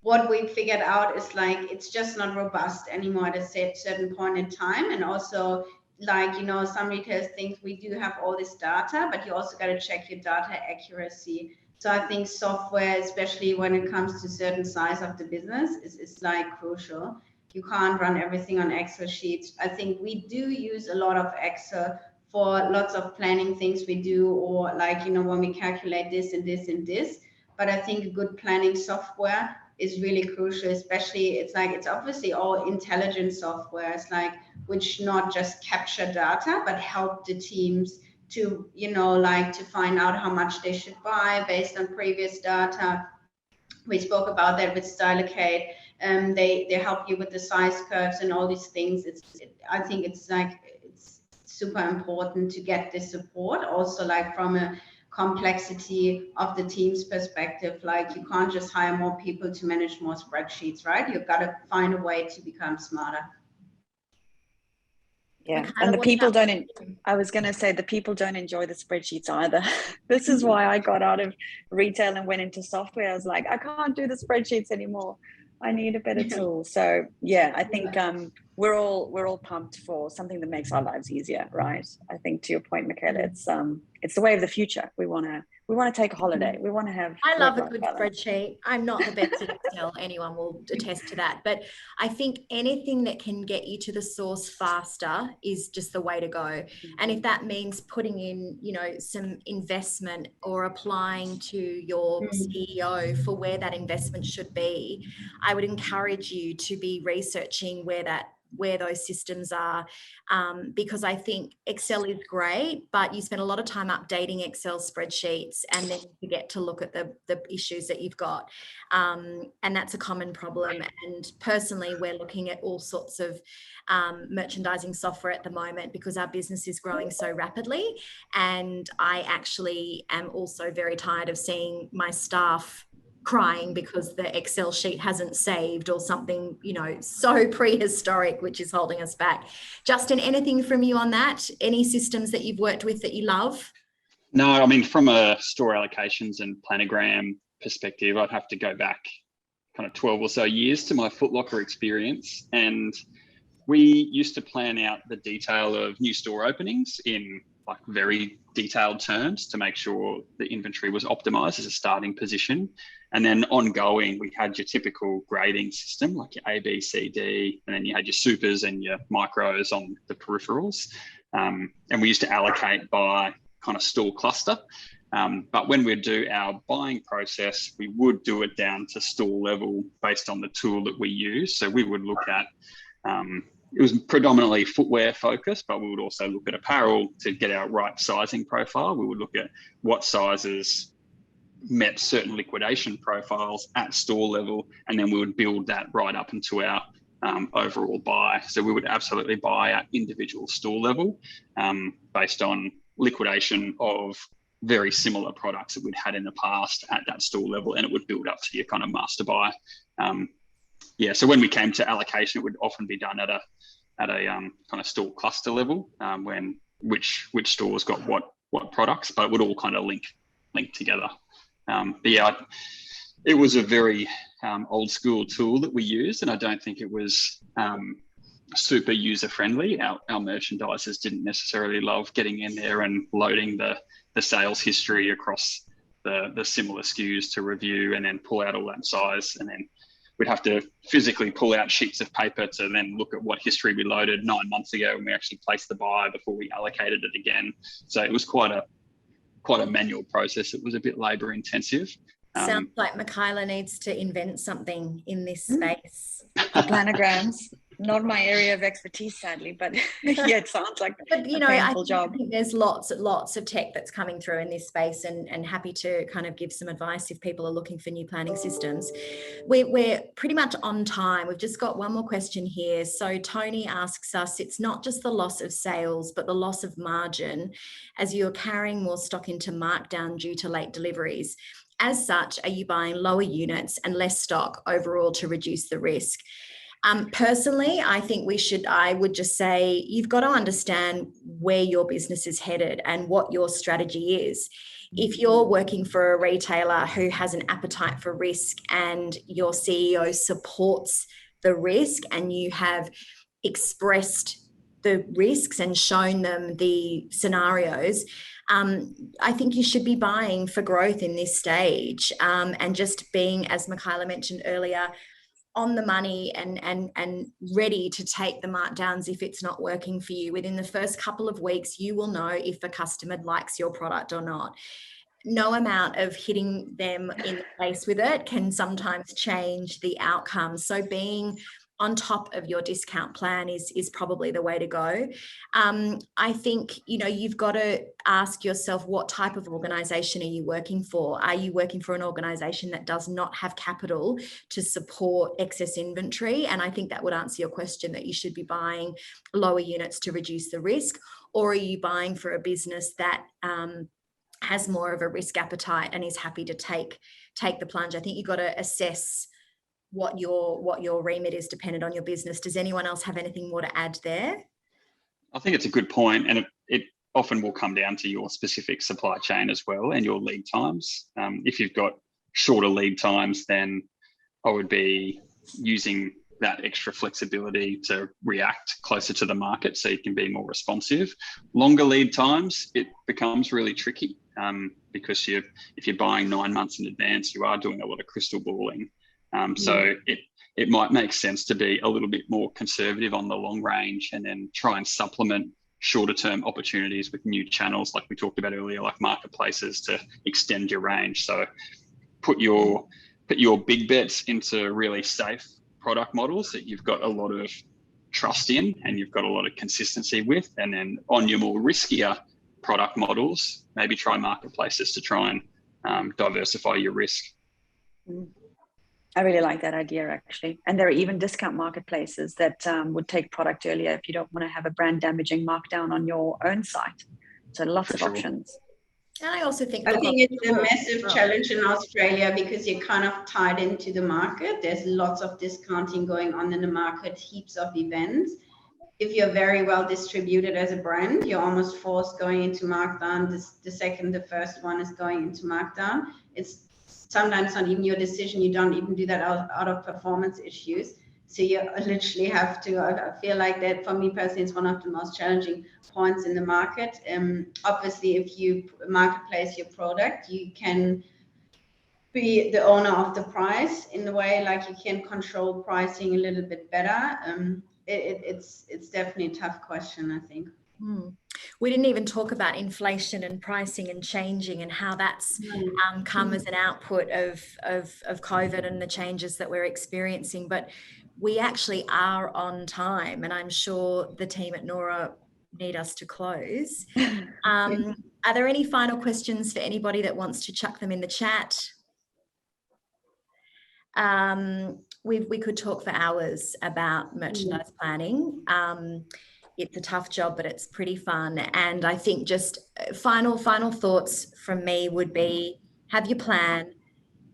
What we figured out is it's just not robust anymore at a certain point in time. And also some retailers think we do have all this data, but you also got to check your data accuracy. So I think software, especially when it comes to certain size of the business, is crucial. You can't run everything on Excel sheets. I think we do use a lot of Excel for lots of planning things we do, or when we calculate this and this and this. But I think a good planning software is really crucial, especially it's obviously all intelligent software. It's which not just capture data, but help the teams to, to find out how much they should buy based on previous data. We spoke about that with Stylecade. They help you with the size curves and all these things. I think it's super important to get this support. Also, from a complexity of the team's perspective, you can't just hire more people to manage more spreadsheets, right? You've got to find a way to become smarter. Yeah, and the people don't, I was going to say, the people don't enjoy the spreadsheets either. This is why I got out of retail and went into software. I was like, I can't do the spreadsheets anymore. I need a better tool. So yeah, I think we're all pumped for something that makes our lives easier, right? I think to your point, Michaela, it's the way of the future. We want to take a holiday. We want to have. I love a good spreadsheet. I'm not the best at Excel. Anyone will attest to that. But I think anything that can get you to the source faster is just the way to go. And if that means putting in, some investment or applying to your CEO for where that investment should be, I would encourage you to be researching where those systems are, because I think Excel is great, but you spend a lot of time updating Excel spreadsheets and then you forget to look at the issues that you've got. And that's a common problem. And personally, we're looking at all sorts of merchandising software at the moment because our business is growing so rapidly. And I actually am also very tired of seeing my staff crying because the Excel sheet hasn't saved or something, so prehistoric, which is holding us back. Justin, anything from you on that? Any systems that you've worked with that you love? No, I mean, from a store allocations and planogram perspective, I'd have to go back kind of 12 or so years to my Foot Locker experience. And we used to plan out the detail of new store openings in very detailed terms to make sure the inventory was optimized as a starting position. And then ongoing, we had your typical grading system, like your A, B, C, D, and then you had your supers and your micros on the peripherals. And we used to allocate by kind of store cluster. But when we do our buying process, we would do it down to store level based on the tool that we use. So we would look at It was predominantly footwear focused, but we would also look at apparel to get our right sizing profile. We would look at what sizes met certain liquidation profiles at store level, and then we would build that right up into our overall buy. So we would absolutely buy at individual store level based on liquidation of very similar products that we'd had in the past at that store level, and it would build up to your kind of master buy. So when we came to allocation, it would often be done at a kind of store cluster level, when which stores got what products, but it would all kind of link together. It was a very old school tool that we used, and I don't think it was super user friendly. Our merchandisers didn't necessarily love getting in there and loading the sales history across the similar SKUs to review and then pull out all that size, and then we'd have to physically pull out sheets of paper to then look at what history we loaded 9 months ago when we actually placed the buy before we allocated it again. So it was quite a manual process. It was a bit labor intensive. Sounds like Michaela needs to invent something in this space. The planograms, not my area of expertise, sadly, but yeah, it sounds like a painful job. I think there's lots of tech that's coming through in this space, and happy to kind of give some advice if people are looking for new planning systems. We're pretty much on time. We've just got one more question here. So Tony asks us, it's not just the loss of sales, but the loss of margin as you're carrying more stock into markdown due to late deliveries. As such, are you buying lower units and less stock overall to reduce the risk? Personally, I think I would just say you've got to understand where your business is headed and what your strategy is. If you're working for a retailer who has an appetite for risk and your CEO supports the risk and you have expressed the risks and shown them the scenarios, I think you should be buying for growth in this stage, and just being, as Michaela mentioned earlier, on the money and ready to take the markdowns if it's not working for you. Within the first couple of weeks, you will know if a customer likes your product or not. No amount of hitting them in the face with it can sometimes change the outcome. So being on top of your discount plan is probably the way to go. I think, you've got to ask yourself, what type of organization are you working for? Are you working for an organization that does not have capital to support excess inventory? And I think that would answer your question, that you should be buying lower units to reduce the risk. Or are you buying for a business that has more of a risk appetite and is happy to take the plunge? I think you've got to assess what your remit is dependent on your business. Does anyone else have anything more to add there? I think it's a good point, and it often will come down to your specific supply chain as well and your lead times. If you've got shorter lead times, then I would be using that extra flexibility to react closer to the market so you can be more responsive. Longer lead times, it becomes really tricky because if you're buying 9 months in advance, you are doing a lot of crystal balling. So it might make sense to be a little bit more conservative on the long range and then try and supplement shorter term opportunities with new channels like we talked about earlier, like marketplaces, to extend your range. So put your big bets into really safe product models that you've got a lot of trust in and you've got a lot of consistency with, and then on your more riskier product models, maybe try marketplaces to try and diversify your risk. I really like that idea, actually. And there are even discount marketplaces that would take product earlier if you don't want to have a brand damaging markdown on your own site. So lots of options. And I also think it's a massive challenge in Australia because you're kind of tied into the market. There's lots of discounting going on in the market, heaps of events. If you're very well distributed as a brand, you're almost forced going into markdown. The second the first one is going into markdown, it's sometimes not even your decision. You don't even do that out of performance issues. So you literally have to, I feel like that for me personally, it's one of the most challenging points in the market. Obviously, if you marketplace your product, you can be the owner of the price in a way, like you can control pricing a little bit better. It's definitely a tough question, I think. We didn't even talk about inflation and pricing and changing and how that's come as an output of COVID and the changes that we're experiencing. But we actually are on time, and I'm sure the team at NORA need us to close. Are there any final questions for anybody that wants to chuck them in the chat? We could talk for hours about merchandise planning. It's a tough job, but it's pretty fun. And I think just final thoughts from me would be, have your plan,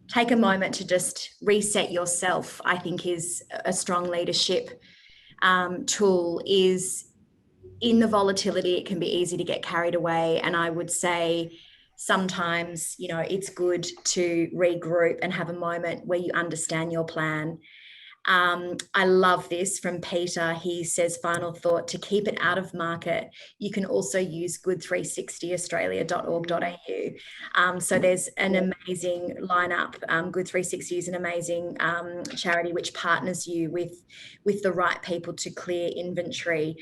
take a moment to just reset yourself. I think is a strong leadership tool. Is in the volatility, it can be easy to get carried away. And I would say sometimes, you know, it's good to regroup and have a moment where you understand your plan. I love this from Peter. He says, final thought, to keep it out of market, you can also use good360australia.org.au. So there's an amazing lineup. Good360 is an amazing charity which partners you with the right people to clear inventory.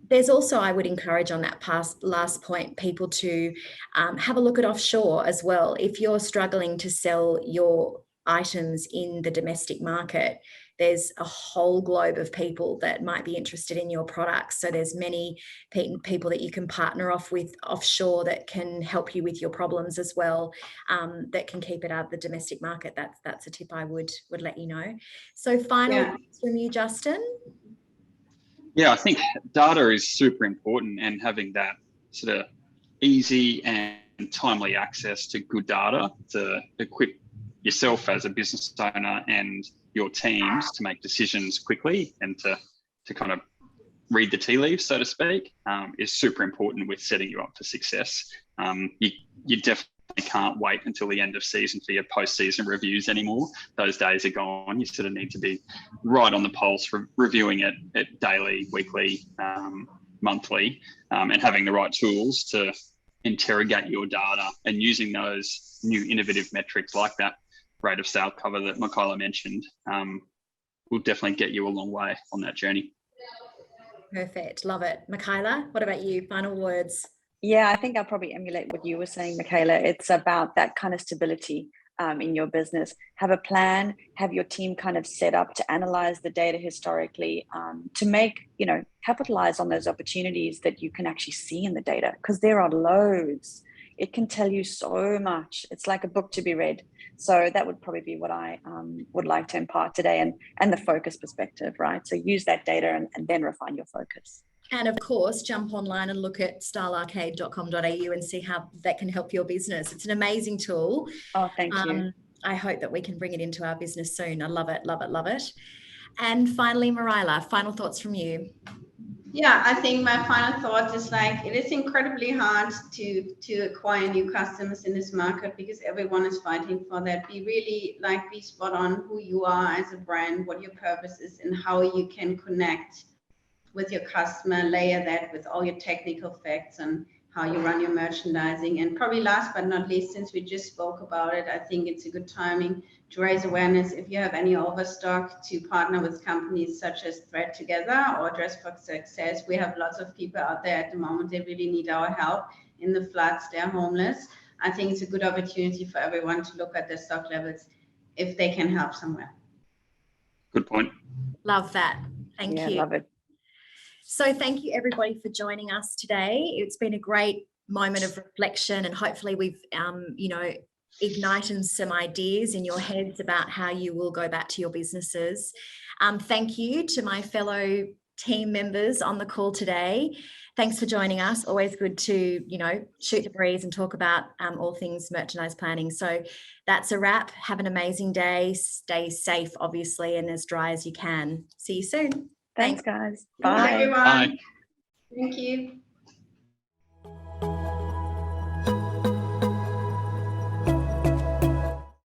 There's also, I would encourage on that last point, people to have a look at offshore as well. If you're struggling to sell your items in the domestic market, there's a whole globe of people that might be interested in your products. So there's many people that you can partner off with offshore that can help you with your problems as well, that can keep it out of the domestic market. That's a tip I would let you know. So final thoughts from you, Justin? Yeah, I think data is super important, and having that sort of easy and timely access to good data to equip yourself as a business owner and your teams to make decisions quickly and to kind of read the tea leaves, so to speak, is super important with setting you up for success. You definitely can't wait until the end of season for your post-season reviews anymore. Those days are gone. You sort of need to be right on the pulse, reviewing it daily, weekly, monthly, and having the right tools to interrogate your data, and using those new innovative metrics like that rate of sale cover that Michaela mentioned will definitely get you a long way on that journey. Perfect. Love it. Michaela, what about you? Final words? Yeah, I think I'll probably emulate what you were saying, Michaela. It's about that kind of stability in your business. Have a plan, have your team kind of set up to analyze the data historically, to make, capitalize on those opportunities that you can actually see in the data, because there are loads. It can tell you so much. It's like a book to be read. So that would probably be what I would like to impart today, and the focus perspective, right? So use that data and then refine your focus. And of course, jump online and look at stylearcade.com.au and see how that can help your business. It's an amazing tool. Oh, thank you. I hope that we can bring it into our business soon. I love it, love it, love it. And finally, Marilla, final thoughts from you. Yeah, I think my final thought is it is incredibly hard to acquire new customers in this market, because everyone is fighting for that. Be really be spot on who you are as a brand, what your purpose is, and how you can connect with your customer, layer that with all your technical facts and how you run your merchandising. And probably last but not least, since we just spoke about it, I think it's a good timing to raise awareness. If you have any overstock, to partner with companies such as Thread Together or Dress for Success. We have lots of people out there at the moment. They really need our help in the floods. They're homeless. I think it's a good opportunity for everyone to look at their stock levels if they can help somewhere. Good point. Love that. Thank you. Love it. So thank you everybody for joining us today. It's been a great moment of reflection, and hopefully we've, ignited some ideas in your heads about how you will go back to your businesses. Thank you to my fellow team members on the call today. Thanks for joining us. Always good to, shoot the breeze and talk about all things merchandise planning. So that's a wrap. Have an amazing day. Stay safe, obviously, and as dry as you can. See you soon. Thanks, guys. Bye. Bye. Thanks, everyone. Bye. Thank you.